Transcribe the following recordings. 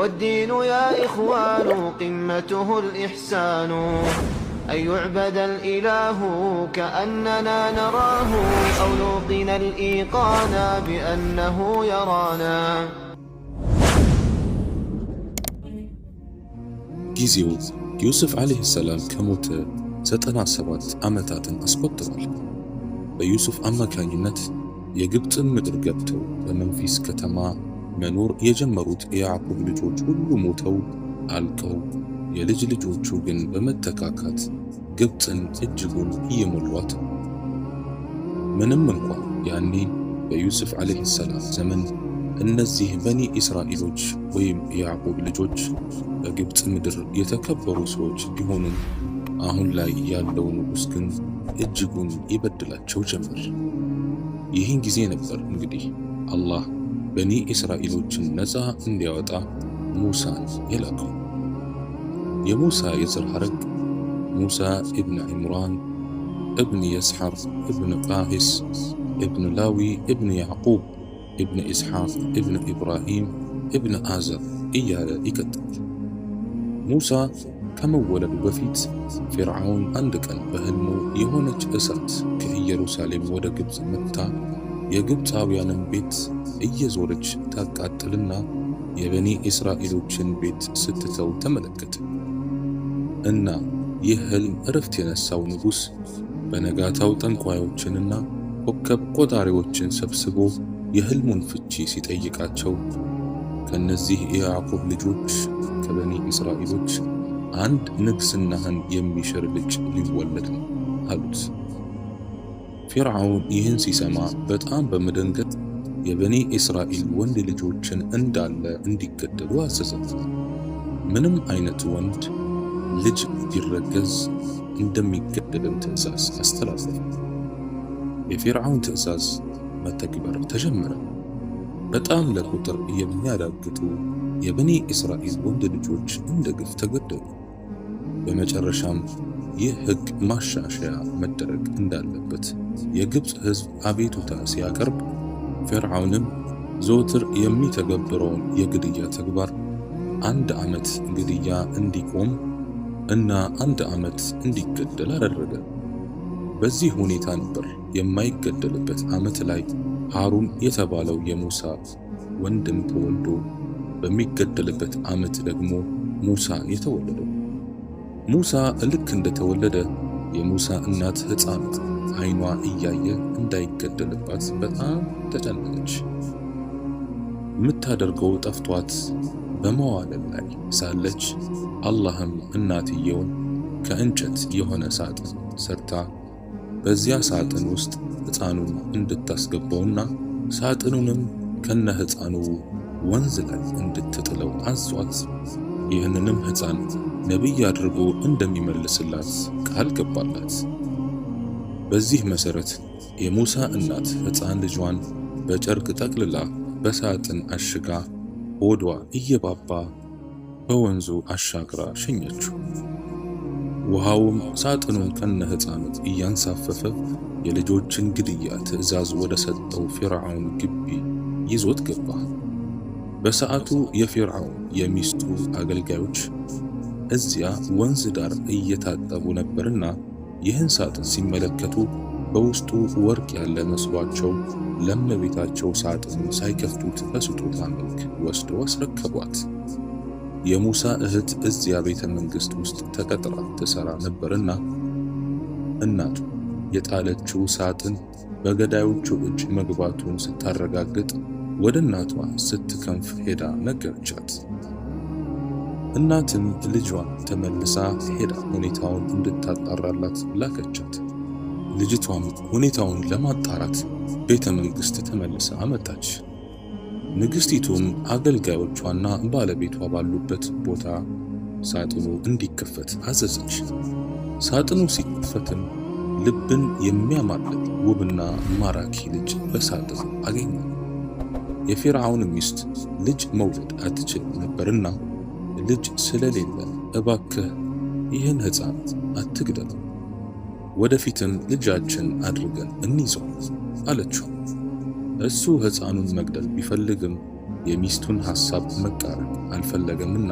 والدين يا إخوان قمته الإحسان، أن يعبد الإله كأننا نراه، أو نوقن الإيقان بأنه يرانا. ጊዜው ዩሱፍ ዓለይሂ ሰላም ከሞተ 97 ዓመታትን አስቆጥሯል። በዩሱፍ አማካኝነት የግብፅን ምድር ገብተው በመንፊስ ከተማ መኖር የጀመሩት የያዕቁብ ልጆች ሁሉ ሞተው አልቀው፣ የልጅ ልጆቹ ግን በመተካካት ግብፅን እጅጉን እየሞሏት ነው። ምንም እንኳን ያኔ በዩሱፍ ዓለይሂ ሰላም ዘመን እነዚህ በኒ እስራኤሎች ወይም የያዕቁብ ልጆች በግብፅ ምድር የተከበሩ ሰዎች ቢሆኑም አሁን ላይ ያለው ንጉሥ ግን እጅጉን ይበድላቸው ጀመር። ይህን ጊዜ ነበር እንግዲህ አላህ በኒ እስራኤሎችን ነፃ እንዲያወጣ ሙሳን የላከው። የሙሳ የዘር ሐረግ ሙሳ ኢብን ዒምራን እብን የስሐር እብን ቃሂስ እብን ላዊ እብን ያዕቁብ እብን ኢስሐቅ እብን ኢብራሂም እብን አዘር እያለ ይቀጥላል። ሙሳ ከመወለዱ በፊት ፊርዓውን አንድ ቀን በሕልሙ የሆነች እሳት ከኢየሩሳሌም ወደ ግብፅ መጥታ የግብፃውያንን ቤት እየዞረች ታቃጥልና የበኒ እስራኤሎችን ቤት ስትተው ተመለከተ እና ይህ ሕልም እረፍት የነሳው ንጉሥ በነጋታው ጠንቋዮችንና ኮከብ ቆጣሪዎችን ሰብስቦ የሕልሙን ፍቺ ሲጠይቃቸው ከነዚህ የያዕቁብ ልጆች ከበኒ እስራኤሎች አንድ ንግስናህን የሚሽር ልጅ ሊወለድ ነው አሉት። ፊርዓውን ይህን ሲሰማ በጣም በመደንገጥ የበኒ እስራኤል ወንድ ልጆችን እንዳለ እንዲገደሉ አዘዘ። ምንም አይነት ወንድ ልጅ ቢረገዝ እንደሚገደልም ትእዛዝ አስተላለፈ። የፊርዓውን ትእዛዝ መተግበር ተጀመረ። በጣም ለቁጥር የሚያዳግጡ የበኒ እስራኤል ወንድ ልጆች እንደ ግፍ ተገደሉ። በመጨረሻም ይህ ሕግ ማሻሻያ መደረግ እንዳለበት የግብፅ ሕዝብ አቤቱታ ሲያቀርብ ፊርዓውንም ዘወትር የሚተገብረውን የግድያ ተግባር 1 ዓመት ግድያ እንዲቆም እና 1 ዓመት እንዲገደል አደረገ። በዚህ ሁኔታ ነበር የማይገደልበት ዓመት ላይ ሃሩን የተባለው የሙሳ ወንድም ተወልዶ በሚገደልበት ዓመት ደግሞ ሙሳ የተወለደው። ሙሳ ልክ እንደተወለደ የሙሳ እናት ሕፃኑ ዓይኗ እያየ እንዳይገደልባት በጣም ተጨነቀች። የምታደርገው ጠፍቷት በመዋለል ላይ ሳለች አላህም እናትየውን ከእንጨት የሆነ ሳጥን ሰርታ በዚያ ሳጥን ውስጥ ሕፃኑን እንድታስገባውና ሳጥኑንም ከነ ሕፃኑ ወንዝ ላይ እንድትጥለው አዟት ይህንንም ሕፃን ነቢይ አድርጎ እንደሚመልስላት ቃል ገባላት። በዚህ መሰረት የሙሳ እናት ሕፃን ልጇን በጨርቅ ጠቅልላ በሳጥን አሽጋ ሆዷ እየባባ በወንዙ አሻግራ ሸኘችው። ውሃውም ሳጥኑን ከነ ሕፃኑ እያንሳፈፈ የልጆችን ግድያ ትእዛዝ ወደ ሰጠው ፊርዓውን ግቢ ይዞት ገባ። በሰዓቱ የፊርዓውን የሚስቱ አገልጋዮች እዚያ ወንዝ ዳር እየታጠቡ ነበርና ይህን ሳጥን ሲመለከቱ በውስጡ ወርቅ ያለ መስሏቸው ለእመቤታቸው ሳጥኑን ሳይከፍቱት በስጦታ መልክ ወስደው አስረከቧት። የሙሳ እህት እዚያ ቤተ መንግሥት ውስጥ ተቀጥራ ትሰራ ነበርና እናቱ የጣለችው ሳጥን በገዳዮቹ እጅ መግባቱን ስታረጋግጥ ወደ እናቷ ስትከንፍ ሄዳ ነገረቻት። እናትም ልጇን ተመልሳ ሄዳ ሁኔታውን እንድታጣራላት ላከቻት። ልጅቷም ሁኔታውን ለማጣራት ቤተ መንግሥት ተመልሳ መጣች። ንግሥቲቱም አገልጋዮቿና ባለቤቷ ባሉበት ቦታ ሳጥኑ እንዲከፈት አዘዘች። ሳጥኑ ሲከፈትም ልብን የሚያማልል ውብና ማራኪ ልጅ በሳጥኑ አገኘ። የፊርዓውን ሚስት ልጅ መውለድ አትችል ነበርና ልጅ ስለሌለ እባክህ ይህን ሕፃን አትግደለው፣ ወደፊትም ልጃችን አድርገን እንይዘው አለችው። እሱ ሕፃኑን መግደል ቢፈልግም የሚስቱን ሐሳብ መቃረን አልፈለገምና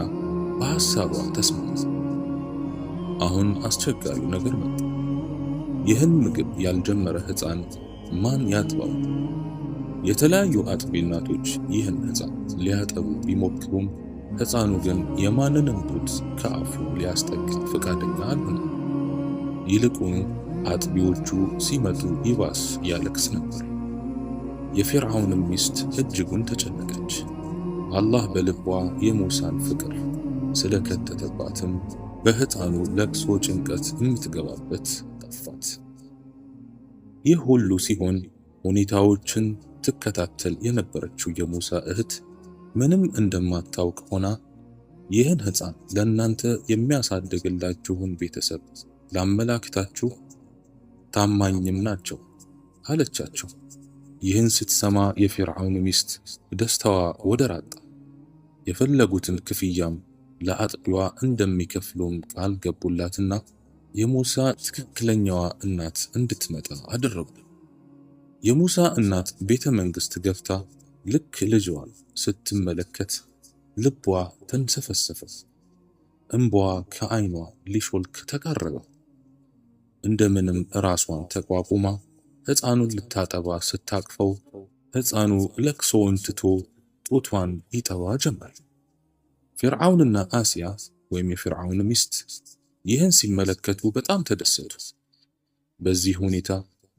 በሐሳቧ ተስማማ። አሁን አስቸጋሪው ነገር መጣ። ይህን ምግብ ያልጀመረ ሕፃን ማን ያጥባው? የተለያዩ አጥቢ እናቶች ይህን ሕፃን ሊያጠቡ ቢሞክሩም ሕፃኑ ግን የማንንም ጡት ከአፉ ሊያስጠጋ ፈቃደኛ አልሆነም። ይልቁኑ አጥቢዎቹ ሲመጡ ይባስ ያለቅስ ነበር። የፊርዓውንም ሚስት እጅጉን ተጨነቀች። አላህ በልቧ የሙሳን ፍቅር ስለከተተባትም በሕፃኑ ለቅሶ ጭንቀት የምትገባበት ጠፋት። ይህ ሁሉ ሲሆን ሁኔታዎችን ትከታተል የነበረችው የሙሳ እህት ምንም እንደማታውቅ ሆና ይህን ሕፃን ለእናንተ የሚያሳድግላችሁን ቤተሰብ ላመላክታችሁ፣ ታማኝም ናቸው አለቻቸው። ይህን ስትሰማ የፊርዓውን ሚስት ደስታዋ ወደር አጣ። የፈለጉትን ክፍያም ለአጥቢዋ እንደሚከፍሉም ቃል ገቡላትና የሙሳ ትክክለኛዋ እናት እንድትመጣ አደረጉ። የሙሳ እናት ቤተ መንግሥት ገብታ ልክ ልጅዋን ስትመለከት ልቧ ተንሰፈሰፈ፣ እንባዋ ከዓይኗ ሊሾልክ ተቃረበ። እንደምንም ራሷን ተቋቁማ ሕፃኑን ልታጠባ ስታቅፈው ሕፃኑ ለቅሶውን ትቶ ጡቷን ይጠባ ጀመር። ፊርዓውንና አሲያ ወይም የፊርዓውን ሚስት ይህን ሲመለከቱ በጣም ተደሰቱ። በዚህ ሁኔታ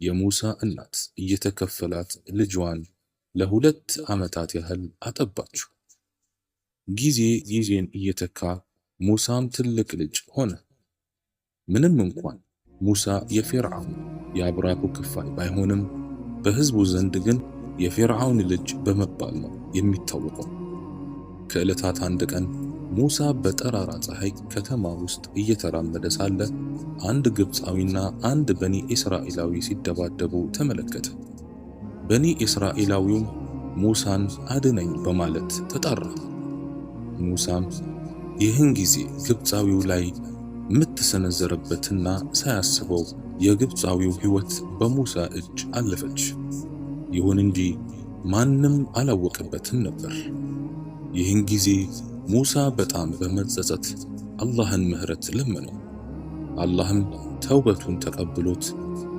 የሙሳ እናት እየተከፈላት ልጇን ለ2 ዓመታት ያህል አጠባችው። ጊዜ ጊዜን እየተካ ሙሳም ትልቅ ልጅ ሆነ። ምንም እንኳን ሙሳ የፊርዓውን የአብራኩ ክፋይ ባይሆንም በሕዝቡ ዘንድ ግን የፊርዓውን ልጅ በመባል ነው የሚታወቀው። ከዕለታት አንድ ቀን ሙሳ በጠራራ ፀሐይ ከተማ ውስጥ እየተራመደ ሳለ አንድ ግብፃዊና አንድ በኒ እስራኤላዊ ሲደባደቡ ተመለከተ። በኒ እስራኤላዊውም ሙሳን አድነኝ በማለት ተጣራ። ሙሳም ይህን ጊዜ ግብፃዊው ላይ የምትሰነዘረበትና ሳያስበው የግብፃዊው ሕይወት በሙሳ እጅ አለፈች። ይሁን እንጂ ማንም አላወቀበትም ነበር። ይህን ጊዜ ሙሳ በጣም በመጸጸት አላህን ምህረት ለመነው። አላህም ተውበቱን ተቀብሎት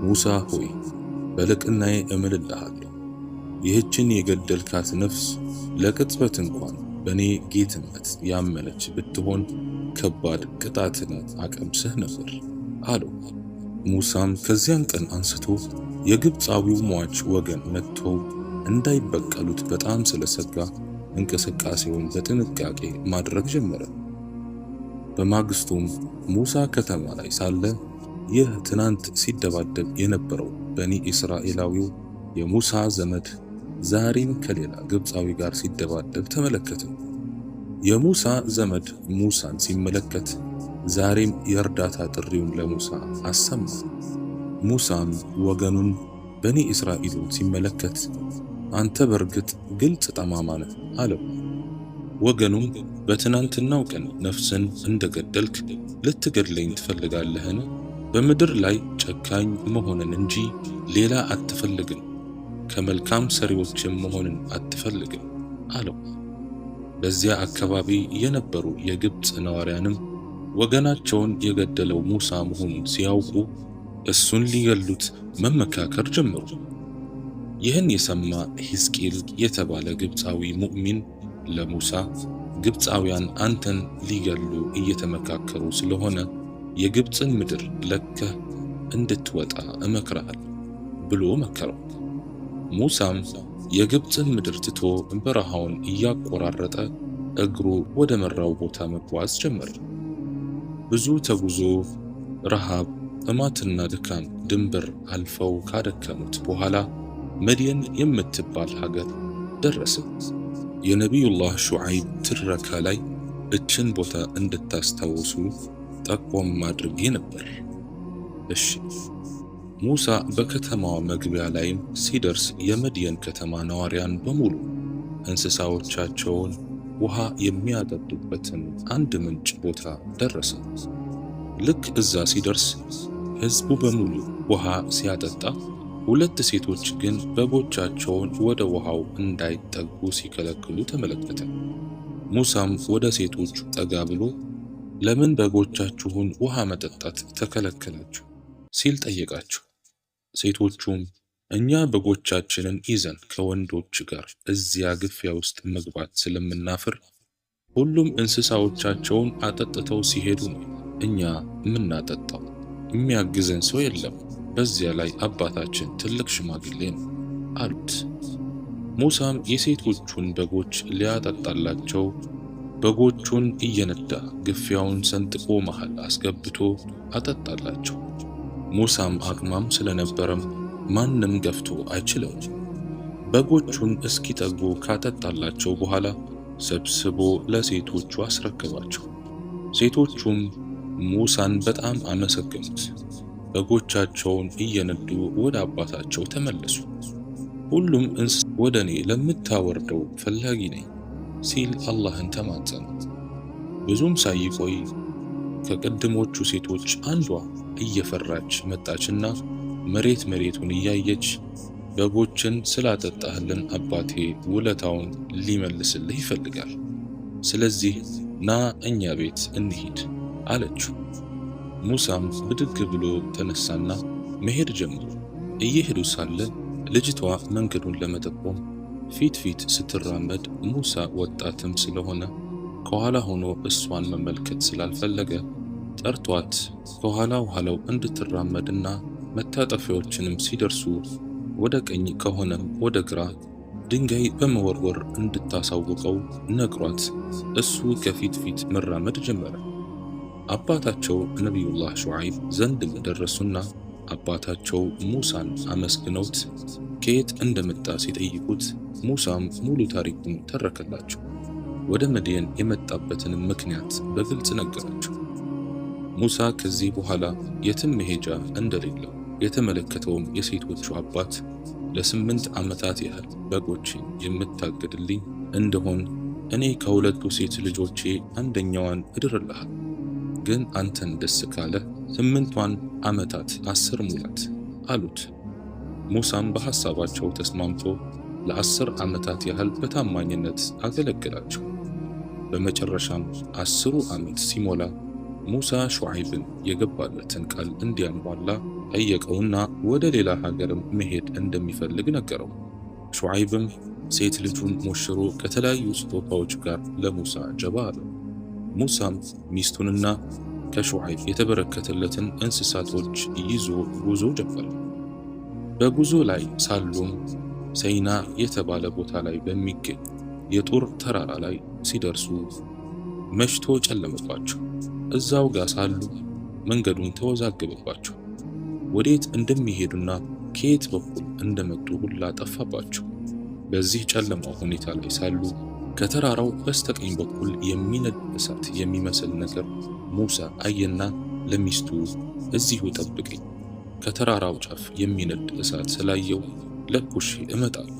ሙሳ ሆይ በልቅናዬ እምልልሃለሁ፣ ይህችን የገደልካት ነፍስ ለቅጽበት እንኳን በእኔ ጌትነት ያመነች ብትሆን ከባድ ቅጣትን አቀምስህ ነበር አለው። ሙሳም ከዚያን ቀን አንስቶ የግብፃዊው ሟች ወገን መጥቶ እንዳይበቀሉት በጣም ስለሰጋ እንቅስቃሴውን በጥንቃቄ ማድረግ ጀመረ። በማግስቱም ሙሳ ከተማ ላይ ሳለ ይህ ትናንት ሲደባደብ የነበረው በኒ እስራኤላዊው የሙሳ ዘመድ ዛሬም ከሌላ ግብፃዊ ጋር ሲደባደብ ተመለከተ። የሙሳ ዘመድ ሙሳን ሲመለከት ዛሬም የእርዳታ ጥሪውን ለሙሳ አሰማ። ሙሳም ወገኑን በኒ እስራኤልን ሲመለከት አንተ በርግጥ ግልጽ ጠማማ ነህ አለው። ወገኑም በትናንትናው ቀን ነፍስን እንደገደልክ ልትገድለኝ ትፈልጋለህን? በምድር ላይ ጨካኝ መሆንን እንጂ ሌላ አትፈልግም፣ ከመልካም ሰሪዎችም መሆንን አትፈልግም አለው። በዚያ አካባቢ የነበሩ የግብፅ ነዋሪያንም ወገናቸውን የገደለው ሙሳ መሆኑን ሲያውቁ እሱን ሊገሉት መመካከር ጀመሩ። ይህን የሰማ ሕዝቅኤል የተባለ ግብፃዊ ሙእሚን ለሙሳ ግብፃውያን አንተን ሊገሉ እየተመካከሩ ስለሆነ የግብፅን ምድር ለከህ እንድትወጣ እመክርሃለሁ ብሎ መከረው። ሙሳም የግብፅን ምድር ትቶ በረሃውን እያቆራረጠ እግሩ ወደ መራው ቦታ መጓዝ ጀመረ። ብዙ ተጉዞ ረሃብ፣ ጥማትና ድካም ድንበር አልፈው ካደከሙት በኋላ መድየን የምትባል ሀገር ደረሰ። የነቢዩላህ ሹዓይብ ትረካ ላይ እችን ቦታ እንድታስታውሱ ጠቆም አድርጌ ነበር። እሺ፣ ሙሳ በከተማዋ መግቢያ ላይም ሲደርስ የመድየን ከተማ ነዋሪያን በሙሉ እንስሳዎቻቸውን ውሃ የሚያጠጡበትን አንድ ምንጭ ቦታ ደረሰ። ልክ እዛ ሲደርስ ሕዝቡ በሙሉ ውሃ ሲያጠጣ ሁለት ሴቶች ግን በጎቻቸውን ወደ ውሃው እንዳይጠጉ ሲከለክሉ ተመለከተ። ሙሳም ወደ ሴቶቹ ጠጋ ብሎ ለምን በጎቻችሁን ውሃ መጠጣት ተከለከላችሁ ሲል ጠየቃቸው። ሴቶቹም እኛ በጎቻችንን ይዘን ከወንዶች ጋር እዚያ ግፊያ ውስጥ መግባት ስለምናፍር ሁሉም እንስሳዎቻቸውን አጠጥተው ሲሄዱ ነው እኛ የምናጠጣው፣ የሚያግዘን ሰው የለም፣ በዚያ ላይ አባታችን ትልቅ ሽማግሌ ነው አሉት። ሙሳም የሴቶቹን በጎች ሊያጠጣላቸው በጎቹን እየነዳ ግፊያውን ሰንጥቆ መሃል አስገብቶ አጠጣላቸው። ሙሳም አቅማም ስለነበረም ማንም ገፍቶ አይችለውም። በጎቹን እስኪጠጉ ካጠጣላቸው በኋላ ሰብስቦ ለሴቶቹ አስረከባቸው። ሴቶቹም ሙሳን በጣም አመሰገኑት። በጎቻቸውን እየነዱ ወደ አባታቸው ተመለሱ። ሁሉም እንስሳ ወደ እኔ ለምታወርደው ፈላጊ ነኝ ሲል አላህን ተማጸነ። ብዙም ሳይቆይ ከቀድሞቹ ሴቶች አንዷ እየፈራች መጣችና መሬቱን እያየች በጎችን ስላጠጣህልን አባቴ ውለታውን ሊመልስልህ ይፈልጋል፣ ስለዚህ ና እኛ ቤት እንሂድ አለችው። ሙሳም ብድግ ብሎ ተነሳና መሄድ ጀመሩ። እየሄዱ ሳለ ልጅቷ መንገዱን ለመጠቆም ፊት ስትራመድ ሙሳ ወጣትም ስለሆነ ከኋላ ሆኖ እሷን መመልከት ስላልፈለገ ጠርቷት ከኋላው እንድትራመድና መታጠፊያዎችንም ሲደርሱ ወደ ቀኝ ከሆነም ወደ ግራ ድንጋይ በመወርወር እንድታሳውቀው ነግሯት እሱ ከፊት መራመድ ጀመረ። አባታቸው ነቢዩላህ ሹዓይብ ዘንድም ደረሱና አባታቸው ሙሳን አመስግነውት ከየት እንደመጣ ሲጠይቁት ሙሳም ሙሉ ታሪኩን ተረከላቸው። ወደ መድየን የመጣበትንም ምክንያት በግልጽ ነገራቸው። ሙሳ ከዚህ በኋላ የትም መሄጃ እንደሌለው የተመለከተውም የሴቶቹ አባት ለ8 ዓመታት ያህል በጎችን የምታገድልኝ እንደሆን እኔ ከሁለቱ ሴት ልጆቼ አንደኛዋን እድርልሃል፣ ግን አንተን ደስ ካለ 8ቷን ዓመታት 10 ሙላት አሉት። ሙሳም በሐሳባቸው ተስማምቶ ለ10 ዓመታት ያህል በታማኝነት አገለገላቸው። በመጨረሻም 10ሩ ዓመት ሲሞላ ሙሳ ሹዓይብን የገባለትን ቃል እንዲያሟላ ጠየቀውና ወደ ሌላ ሀገርም መሄድ እንደሚፈልግ ነገረው። ሹዓይብም ሴት ልጁን ሞሽሮ ከተለያዩ ስጦታዎች ጋር ለሙሳ ጀባ አለው። ሙሳም ሚስቱንና ከሹዓይብ የተበረከተለትን እንስሳቶች ይዞ ጉዞ ጀመረ። በጉዞ ላይ ሳሉም ሰይና የተባለ ቦታ ላይ በሚገኝ የጡር ተራራ ላይ ሲደርሱ መሽቶ ጨለመባቸው። እዛው ጋር ሳሉ መንገዱን ተወዛገበባቸው። ወዴት እንደሚሄዱና ከየት በኩል እንደመጡ ሁላ ጠፋባቸው። በዚህ ጨለማው ሁኔታ ላይ ሳሉ ከተራራው በስተቀኝ በኩል የሚነድ እሳት የሚመስል ነገር ሙሳ አየና ለሚስቱ እዚሁ ጠብቀኝ፣ ከተራራው ጫፍ የሚነድ እሳት ስላየው ለኩሼ እመጣለሁ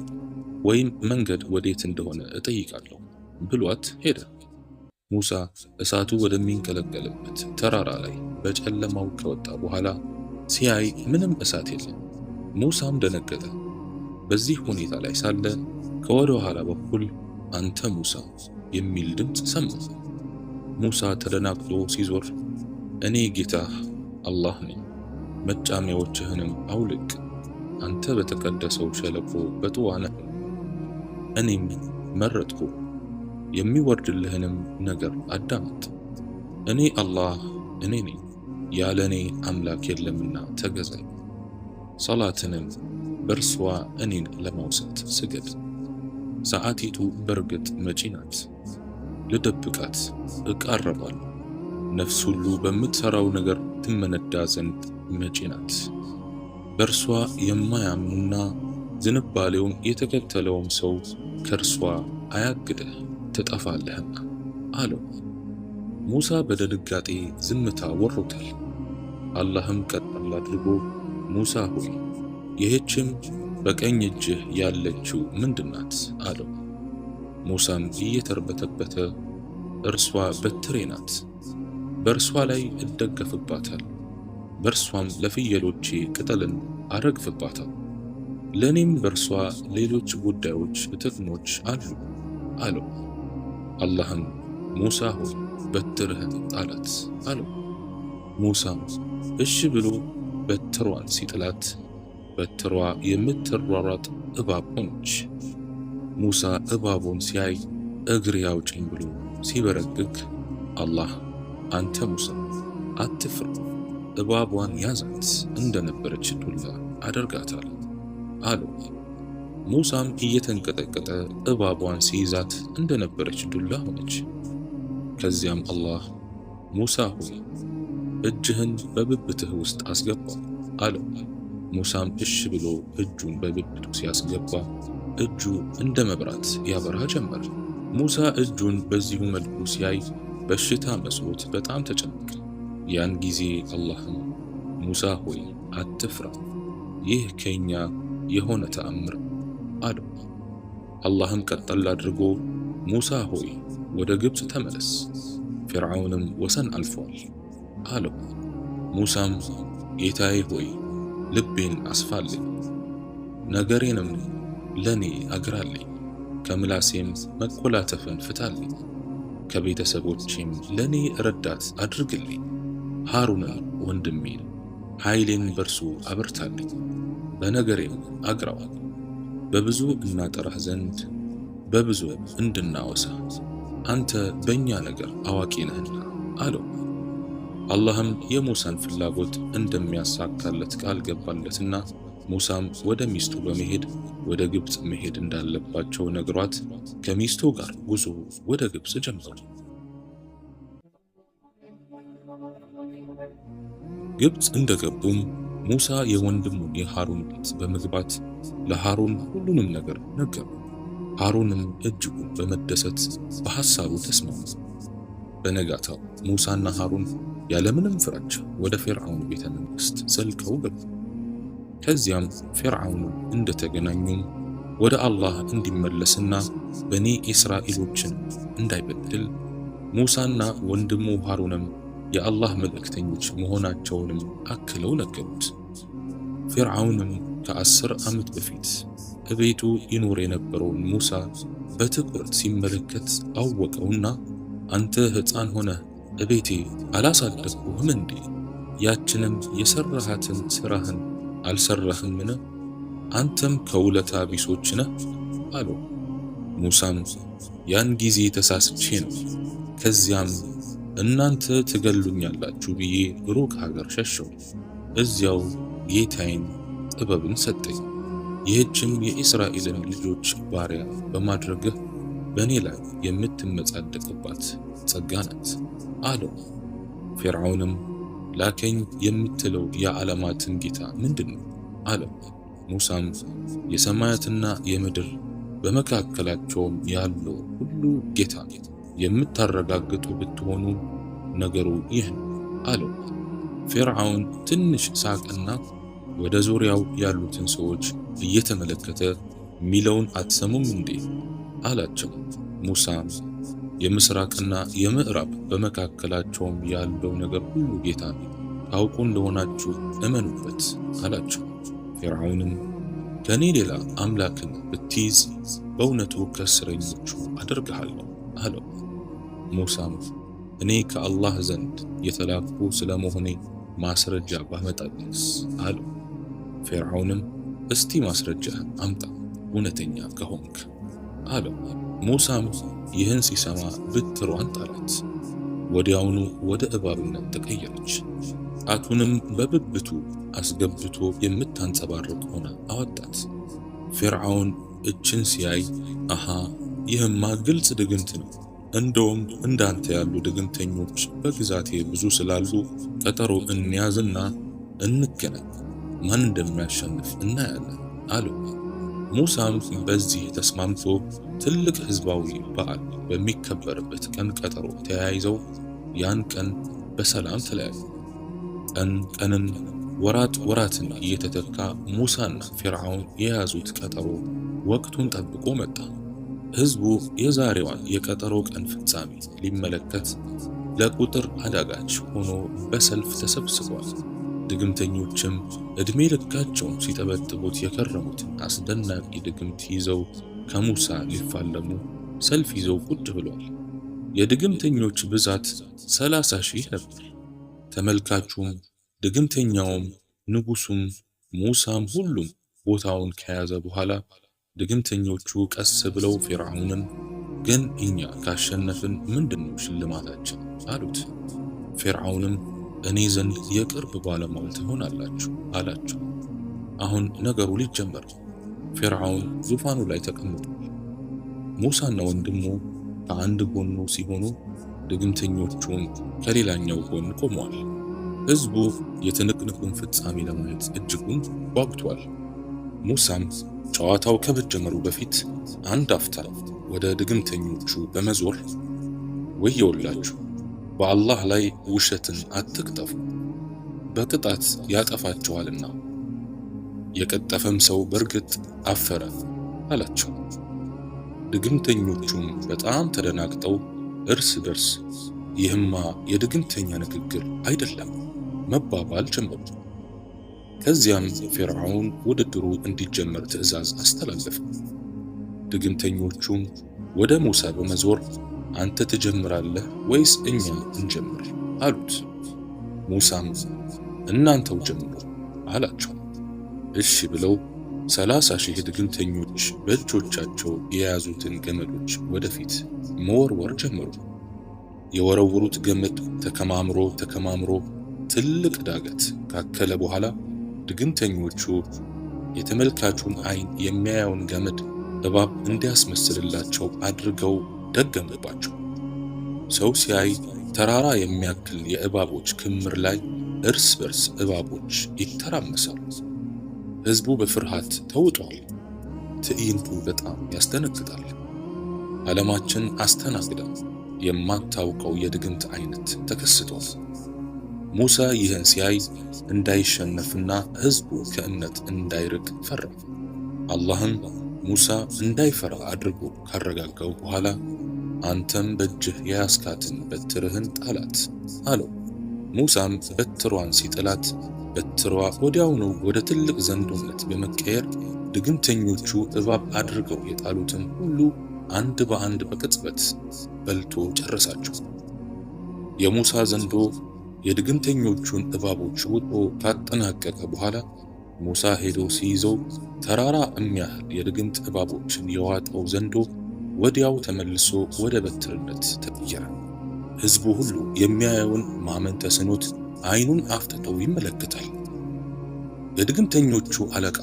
ወይም መንገድ ወዴት እንደሆነ እጠይቃለሁ ብሏት ሄደ። ሙሳ እሳቱ ወደሚንቀለቀልበት ተራራ ላይ በጨለማው ከወጣ በኋላ ሲያይ ምንም እሳት የለም። ሙሳም ደነገጠ። በዚህ ሁኔታ ላይ ሳለ ከወደ ኋላ በኩል አንተ ሙሳ የሚል ድምፅ ሰማ። ሙሳ ተደናግጦ ሲዞር እኔ ጌታህ አላህ ነኝ፣ መጫሚያዎችህንም አውልቅ፣ አንተ በተቀደሰው ሸለቆ በጥዋ ነህ፣ እኔም መረጥኩ፣ የሚወርድልህንም ነገር አዳምጥ። እኔ አላህ እኔ ነኝ፣ ያለ እኔ አምላክ የለምና ተገዛኝ። ሰላትንም በእርሷ እኔን ለማውሳት ስገድ። ሰዓቲቱ በርግጥ መጪ ናት፣ ልደብቃት እቃረባለሁ። ነፍስ ሁሉ በምትሰራው ነገር ትመነዳ ዘንድ መጪ ናት። በእርሷ የማያምኑና ዝንባሌውን የተከተለውም ሰው ከእርሷ አያግድህ ትጠፋለህና አለው። ሙሳ በድንጋጤ ዝምታ ወሮታል። አላህም ቀጠል አድርጎ ሙሳ ሆይ ይህችም በቀኝ እጅህ ያለችው ምንድናት? አለው። ሙሳም እየተርበተበተ እርሷ በትሬ ናት፣ በእርሷ ላይ እደገፍባታል፣ በእርሷም ለፍየሎቼ ቅጠልን አረግፍባታል ለኔም በርሷ ሌሎች ጉዳዮች ጥቅሞች አሉ አለው። አላህም ሙሳ ሆይ በትርህን ጣላት አለው። ሙሳም እሺ ብሎ በትሯን ሲጥላት በትሯ የምትሯሯጥ እባብ ሆነች። ሙሳ እባቡን ሲያይ እግሬ አውጭኝ ብሎ ሲበረግግ አላህ አንተ ሙሳ አትፍራ፣ እባቧን ያዛት እንደነበረች ዱላ አደርጋታል አለው። ሙሳም እየተንቀጠቀጠ እባቧን ሲይዛት እንደነበረች ዱላ ሆነች። ከዚያም አላህ ሙሳ ሆይ እጅህን በብብትህ ውስጥ አስገባው አለው። ሙሳም እሺ ብሎ እጁን በብብቱ ሲያስገባ እጁ እንደ መብራት ያበራ ጀመር። ሙሳ እጁን በዚሁ መልኩ ሲያይ በሽታ መስሎት በጣም ተጨነቀ። ያን ጊዜ አላህም ሙሳ ሆይ አትፍራ፣ ይህ ከኛ የሆነ ተአምር አለው። አላህም ቀጠል አድርጎ ሙሳ ሆይ ወደ ግብፅ ተመለስ፣ ፊርዓውንም ወሰን አልፏል አለው። ሙሳም ጌታዬ ሆይ ልቤን አስፋልኝ፣ ነገሬንም ለኔ አግራልኝ፣ ከምላሴም መኮላተፍን ፍታልኝ፣ ከቤተሰቦቼም ለኔ ረዳት አድርግልኝ፣ ሃሩንን ወንድሜን ኃይሌን በርሱ አበርታልኝ፣ በነገሬም አግራው፣ በብዙ እናጠራህ ዘንድ በብዙ እንድናወሳ አንተ በእኛ ነገር አዋቂ ነህና አለው። አላህም የሙሳን ፍላጎት እንደሚያሳካለት ቃል ገባለትና ሙሳም ወደ ሚስቱ በመሄድ ወደ ግብፅ መሄድ እንዳለባቸው ነግሯት ከሚስቱ ጋር ጉዞ ወደ ግብፅ ጀመሩ። ግብፅ እንደገቡም ሙሳ የወንድሙን የሃሩን ቤት በመግባት ለሃሩን ሁሉንም ነገር ነገሩ። ሃሩንም እጅጉን በመደሰት በሐሳቡ ተስማሙ። በነጋታው ሙሳና ሃሩን ያለምንም ፍራቻ ወደ ፊርዓውን ቤተ መንግሥት ዘልቀው ገቡ። ከዚያም ፊርዓውን እንደተገናኙም ወደ አላህ እንዲመለስና በኒ እስራኤሎችን እንዳይበድል ሙሳና ወንድሙ ሃሩንም የአላህ መልእክተኞች መሆናቸውንም አክለው ነገሩት። ፊርዓውንም ከ10 ዓመት በፊት እቤቱ ይኖር የነበረውን ሙሳ በትኩረት ሲመለከት አወቀውና አንተ ሕፃን ሆነህ እቤቴ አላሳደግኩህም እንዴ? ያችንም የሰራሃትን ሥራህን አልሰራህምን? አንተም ከውለታ ቢሶች ነህ አለው። ሙሳም ያን ጊዜ ተሳስቼ ነው፣ ከዚያም እናንተ ትገሉኛላችሁ ብዬ ሩቅ ሀገር ሸሸው። እዚያው ጌታዬን ጥበብን ሰጠኝ፣ ይህችም የእስራኤልን ልጆች ባሪያ በማድረግህ በእኔ ላይ የምትመጻደቅባት ጸጋ ናት አለው። ፊርዓውንም ላከኝ የምትለው የዓለማትን ጌታ ምንድን ነው አለው። ሙሳም የሰማያትና የምድር በመካከላቸውም ያለው ሁሉ ጌታ የምታረጋግጡ ብትሆኑ ነገሩ ይህ ነው አለው። ፊርዓውን ትንሽ ሳቅና ወደ ዙሪያው ያሉትን ሰዎች እየተመለከተ ሚለውን አትሰሙም እንዴ አላቸው። ሙሳም የምስራቅና የምዕራብ በመካከላቸውም ያለው ነገር ሁሉ ጌታ ታውቁ እንደሆናችሁ እመኑበት አላቸው። ፊርዓውንም ከኔ ሌላ አምላክን ብትይዝ በእውነቱ ከእስረኞቹ አደርግሃለሁ አለው። ሙሳም እኔ ከአላህ ዘንድ የተላኩ ስለመሆኔ ማስረጃ ባመጣልስ አለው። ፊርዓውንም እስቲ ማስረጃህን አምጣ እውነተኛ ከሆንክ አለው። ሙሳም ይህን ሲሰማ ብትሯን ጣላት፣ ወዲያውኑ ወደ እባብነት ተቀየረች። ጣቱንም በብብቱ አስገብቶ የምታንጸባርቅ ሆና አወጣት። ፊርዓውን እችን ሲያይ አሃ ይህማ ግልጽ ድግምት ነው፣ እንደውም እንዳንተ ያሉ ድግምተኞች በግዛቴ ብዙ ስላሉ ቀጠሮ እንያዝና እንገናኝ፣ ማን እንደሚያሸንፍ እናያለን አለው። ሙሳም በዚህ ተስማምቶ ትልቅ ህዝባዊ በዓል በሚከበርበት ቀን ቀጠሮ ተያይዘው ያን ቀን በሰላም ተለያዩ። ቀን ቀንን ወራት ወራትን እየተተካ ሙሳና ፊርዓውን የያዙት ቀጠሮ ወቅቱን ጠብቆ መጣ። ህዝቡ የዛሬዋን የቀጠሮ ቀን ፍጻሜ ሊመለከት ለቁጥር አዳጋች ሆኖ በሰልፍ ተሰብስቧል። ድግምተኞችም ዕድሜ ልካቸውን ሲጠበጥቡት የከረሙትን አስደናቂ ድግምት ይዘው ከሙሳ ሊፋለሙ ሰልፍ ይዘው ቁጭ ብለዋል። የድግምተኞች ብዛት 30,000 ነበር። ተመልካቹም ድግምተኛውም ንጉሱም ሙሳም ሁሉም ቦታውን ከያዘ በኋላ ድግምተኞቹ ቀስ ብለው ፊርዓውንን ግን እኛ ካሸነፍን ምንድነው ሽልማታችን አሉት። ፊርዓውንም እኔ ዘንድ የቅርብ ባለሟል ትሆናላችሁ አላቸው። አሁን ነገሩ ሊጀመር ፊርዓውን ዙፋኑ ላይ ተቀምጧል። ሙሳና ወንድሙ ከአንድ ጎኑ ሲሆኑ ድግምተኞቹም ከሌላኛው ጎን ቆመዋል። ሕዝቡ የትንቅንቁን ፍጻሜ ለማየት እጅጉን ጓጉቷል። ሙሳም ጨዋታው ከመጀመሩ በፊት አንድ አፍታ ወደ ድግምተኞቹ በመዞር ወየውላችሁ፣ በአላህ ላይ ውሸትን አትቅጠፉ፣ በቅጣት ያጠፋችኋልና የቀጠፈም ሰው በርግጥ አፈረ አላቸው። ድግምተኞቹም በጣም ተደናግጠው እርስ በርስ ይህማ የድግምተኛ ንግግር አይደለም መባባል ጀመሩ። ከዚያም ፊርዓውን ውድድሩ እንዲጀመር ትዕዛዝ አስተላለፈ። ድግምተኞቹም ወደ ሙሳ በመዞር አንተ ትጀምራለህ ወይስ እኛ እንጀምር አሉት። ሙሳም እናንተው ጀምሩ አላቸው። እሺ ብለው 30,000 ድግምተኞች በእጆቻቸው የያዙትን ገመዶች ወደፊት መወርወር ጀመሩ። የወረወሩት ገመድ ተከማምሮ ትልቅ ዳገት ካከለ በኋላ ድግምተኞቹ የተመልካቹን ዓይን የሚያየውን ገመድ እባብ እንዲያስመስልላቸው አድርገው ደገሙባቸው። ሰው ሲያይ ተራራ የሚያክል የእባቦች ክምር ላይ እርስ በርስ እባቦች ይተራመሳሉ። ሕዝቡ በፍርሃት ተውጧል። ትዕይንቱ በጣም ያስደነግጣል። ዓለማችን አስተናግዳ የማታውቀው የድግምት አይነት ተከስቷል። ሙሳ ይህን ሲያይ እንዳይሸነፍና ሕዝቡ ከእምነት እንዳይርቅ ፈራ። አላህም ሙሳ እንዳይፈራ አድርጎ ካረጋጋው በኋላ አንተም በእጅህ የያዝካትን በትርህን ጣላት አለው። ሙሳም በትሯን ሲጥላት በትሯ ወዲያውኑ ወደ ትልቅ ዘንዶነት በመቀየር ድግምተኞቹ እባብ አድርገው የጣሉትን ሁሉ አንድ በአንድ በቅጽበት በልቶ ጨረሳቸው። የሙሳ ዘንዶ የድግምተኞቹን እባቦች ውጦ ካጠናቀቀ በኋላ ሙሳ ሄዶ ሲይዘው ተራራ የሚያህል የድግምት እባቦችን የዋጠው ዘንዶ ወዲያው ተመልሶ ወደ በትርነት ተቀየረ። ሕዝቡ ሁሉ የሚያየውን ማመን ተስኖት ዓይኑን አፍጥጦ ይመለከታል። የድግምተኞቹ አለቃ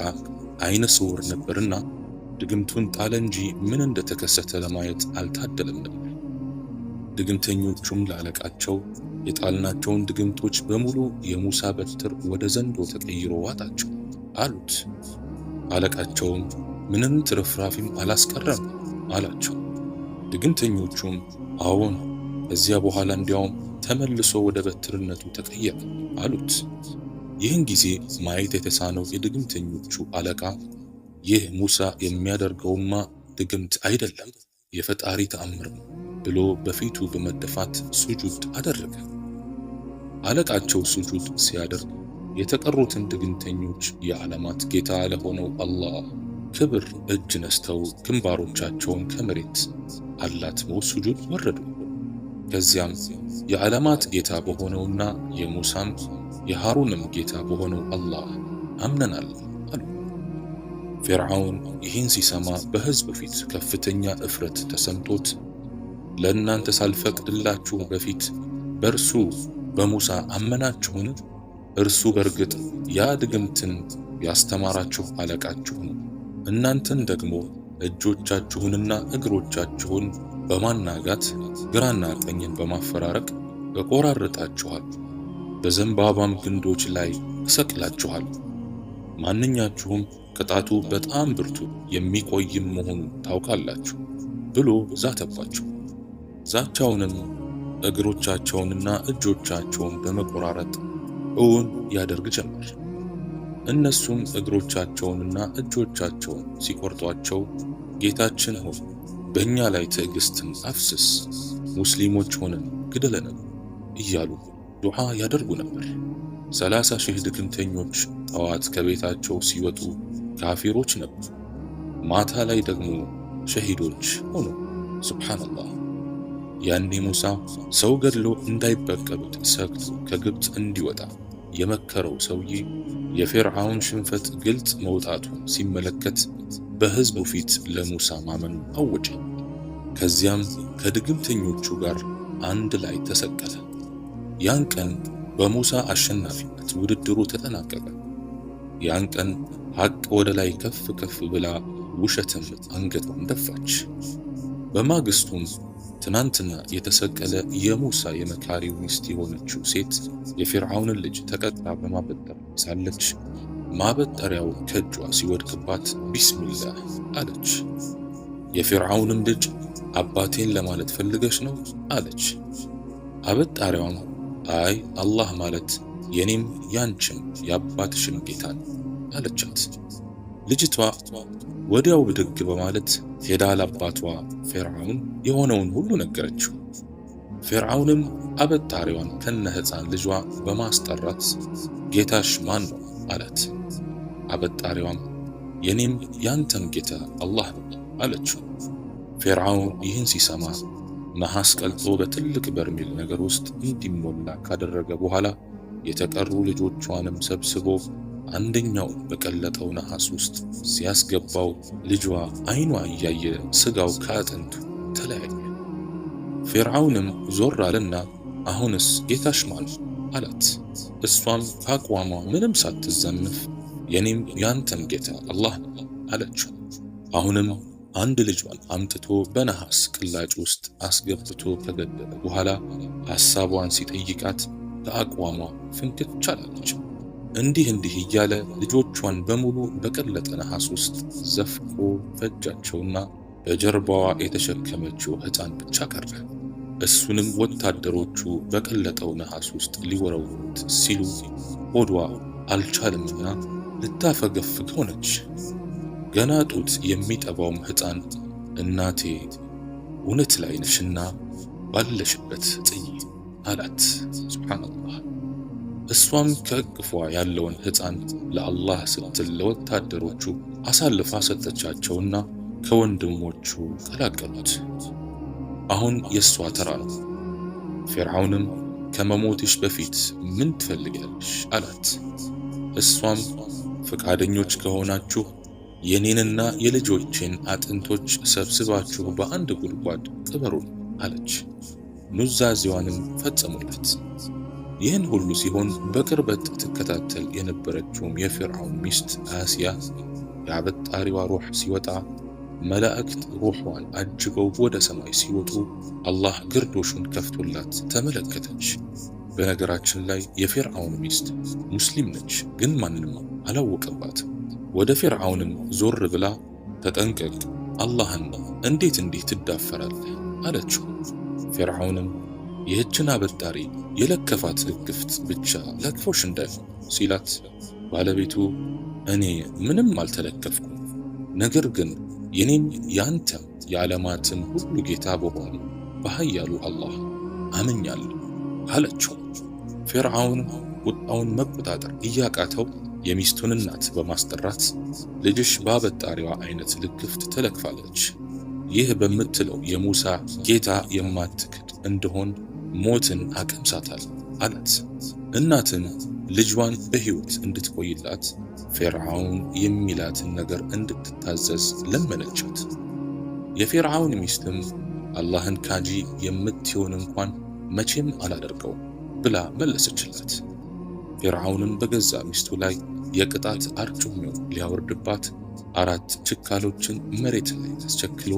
ዓይነ ስውር ነበርና ድግምቱን ጣለ እንጂ ምን እንደተከሰተ ለማየት አልታደለም ነበር። ድግምተኞቹም ለአለቃቸው የጣልናቸውን ድግምቶች በሙሉ የሙሳ በትር ወደ ዘንዶ ተቀይሮ ዋጣቸው አሉት። አለቃቸውም ምንም ትርፍራፊም አላስቀረም አላቸው። ድግምተኞቹም አዎን፣ ከዚያ በኋላ እንዲያውም ተመልሶ ወደ በትርነቱ ተቀየረ አሉት። ይህን ጊዜ ማየት የተሳነው የድግምተኞቹ አለቃ ይህ ሙሳ የሚያደርገውማ ድግምት አይደለም የፈጣሪ ተአምር ነው ብሎ በፊቱ በመደፋት ሱጁድ አደረገ። አለቃቸው ሱጁድ ሲያደርግ የተቀሩትን ድግምተኞች የዓለማት ጌታ ለሆነው አላህ ክብር እጅ ነስተው ግንባሮቻቸውን ከመሬት አላትመው ሱጁድ ወረዱ። ከዚያም የዓለማት ጌታ በሆነውና የሙሳም የሃሩንም ጌታ በሆነው አላህ አምነናል አሉ። ፊርዓውን ይህን ሲሰማ በሕዝብ ፊት ከፍተኛ እፍረት ተሰምቶት ለእናንተ ሳልፈቅድላችሁ በፊት በእርሱ በሙሳ አመናችሁን? እርሱ በርግጥ ያ ድግምትን ያስተማራችሁ አለቃችሁ ነው። እናንተን ደግሞ እጆቻችሁንና እግሮቻችሁን በማናጋት ግራና ቀኝን በማፈራረቅ እቆራርጣችኋል፣ በዘንባባም ግንዶች ላይ እሰቅላችኋል። ማንኛችሁም ቅጣቱ በጣም ብርቱ የሚቆይም መሆኑን ታውቃላችሁ ብሎ ዛተባቸው። ዛቻውንም እግሮቻቸውንና እጆቻቸውን በመቆራረጥ እውን ያደርግ ጀመር። እነሱም እግሮቻቸውንና እጆቻቸውን ሲቆርጧቸው ጌታችን ሆይ በእኛ ላይ ትዕግስትን አፍስስ፣ ሙስሊሞች ሆነን ግደለን እያሉ ዱዓ ያደርጉ ነበር። 30,000 ድግምተኞች ጠዋት ከቤታቸው ሲወጡ ካፊሮች ነበሩ፣ ማታ ላይ ደግሞ ሸሂዶች ሆኑ። ሱብሓነላህ። ያኔ ሙሳ ሰው ገድሎ እንዳይበቀሉት ሰግቶ ከግብፅ እንዲወጣ የመከረው ሰውዬ የፊርዓውን ሽንፈት ግልጽ መውጣቱን ሲመለከት በሕዝቡ ፊት ለሙሳ ማመኑ አወጀ። ከዚያም ከድግምተኞቹ ጋር አንድ ላይ ተሰቀለ። ያን ቀን በሙሳ አሸናፊነት ውድድሩ ተጠናቀቀ። ያን ቀን ሐቅ ወደ ላይ ከፍ ከፍ ብላ ውሸትም አንገቷን ደፋች። በማግስቱም ትናንትና የተሰቀለ የሙሳ የመካሪው ሚስት የሆነችው ሴት የፊርዓውንን ልጅ ተቀጣ በማበጠር ሳለች ማበጠሪያው ከእጇ ሲወድቅባት ቢስሚላህ አለች። የፊርዓውንም ልጅ አባቴን ለማለት ፈልገሽ ነው አለች። አበጣሪዋም አይ አላህ ማለት የኔም ያንቺም የአባትሽም ጌታ ነው አለቻት። ልጅቷ ወዲያው ብድግ በማለት ሄዳ ለአባቷ ፊርዓውን የሆነውን ሁሉ ነገረችው። ፊርዓውንም አበጣሪዋን ከነ ሕፃን ልጇ በማስጠራት ጌታሽ ማን ነው አላት። አበጣሪዋም የኔም ያንተም ጌታ አላህ ነው አለችው። ፊርዓውን ይህን ሲሰማ ነሐስ ቀልጦ በትልቅ በርሜል ነገር ውስጥ እንዲሞላ ካደረገ በኋላ የተቀሩ ልጆቿንም ሰብስቦ አንደኛው በቀለጠው ነሐስ ውስጥ ሲያስገባው ልጇ አይኗ እያየ ስጋው ከአጥንቱ ተለያየ። ፊርዓውንም ዞር አለና አሁንስ ጌታሽ ማን አላት። እሷም ከአቋሟ ምንም ሳትዘንፍ የኔም ያንተም ጌታ አላህ ነው አለችው። አሁንም አንድ ልጇን አምጥቶ በነሐስ ቅላጭ ውስጥ አስገብቶ ከገደለ በኋላ ሐሳቧን ሲጠይቃት ከአቋሟ ፍንክች አላለች። እንዲህ እያለ ልጆቿን በሙሉ በቀለጠ ነሐስ ውስጥ ዘፍቆ ፈጃቸውና በጀርባዋ የተሸከመችው ሕፃን ብቻ ቀረ። እሱንም ወታደሮቹ በቀለጠው ነሐስ ውስጥ ሊወረውሩት ሲሉ ሆዷ አልቻለምና ልታፈገፍግ ሆነች። ገና ጡት የሚጠባውም ሕፃን እናቴ እውነት ላይ ነሽና ባለሽበት ጥይ አላት። ሱብሓነላህ። እሷም ከእቅፏ ያለውን ሕፃን ለአላህ ስትል ለወታደሮቹ አሳልፋ ሰጠቻቸውና ከወንድሞቹ ቀላቀሉት። አሁን የእሷ ተራ ነው። ፊርዓውንም ከመሞትሽ በፊት ምን ትፈልጊያለሽ አላት። እሷም ፈቃደኞች ከሆናችሁ የኔንና የልጆቼን አጥንቶች ሰብስባችሁ በአንድ ጉድጓድ ቅበሩን አለች። ኑዛዜዋንም ፈጸሙላት። ይህን ሁሉ ሲሆን በቅርበት ትከታተል የነበረችውም የፊርዓውን ሚስት አሲያ የአበጣሪዋ ሩህ ሲወጣ መላእክት ሩህዋን አጅበው ወደ ሰማይ ሲወጡ አላህ ግርዶሹን ከፍቶላት ተመለከተች። በነገራችን ላይ የፊርዓውን ሚስት ሙስሊም ነች፣ ግን ማንም አላወቀባትም። ወደ ፊርዓውንም ዞር ብላ ተጠንቀቅ፣ አላህን እንዴት እንዲህ ትዳፈራለህ አለችው። ፊርዓውንም ይህችን አበጣሪ የለከፋት ልክፍት ብቻ ለክፎሽ እንዳይሆን ሲላት፣ ባለቤቱ እኔ ምንም አልተለከፍኩም፣ ነገር ግን የኔም ያንተም የዓለማትም ሁሉ ጌታ በሆነ በኃያሉ አላህ አምኛለሁ አለችው። ፊርዓውን ቁጣውን መቆጣጠር እያቃተው የሚስቱን እናት በማስጠራት ልጅሽ በአበጣሪዋ አይነት ልክፍት ተለክፋለች፣ ይህ በምትለው የሙሳ ጌታ የማትክድ እንደሆን ሞትን አቀምሳታል አላት። እናትን ልጇን በሕይወት እንድትቆይላት ፊርዓውን የሚላትን ነገር እንድትታዘዝ ለመነቻት። የፊርዓውን ሚስትም አላህን ካጂ የምትሆን እንኳን መቼም አላደርገው ብላ መለሰችላት። ፊርዓውንም በገዛ ሚስቱ ላይ የቅጣት አርጩሜው ሊያወርድባት 4 ችካሎችን መሬት ላይ አስቸክሎ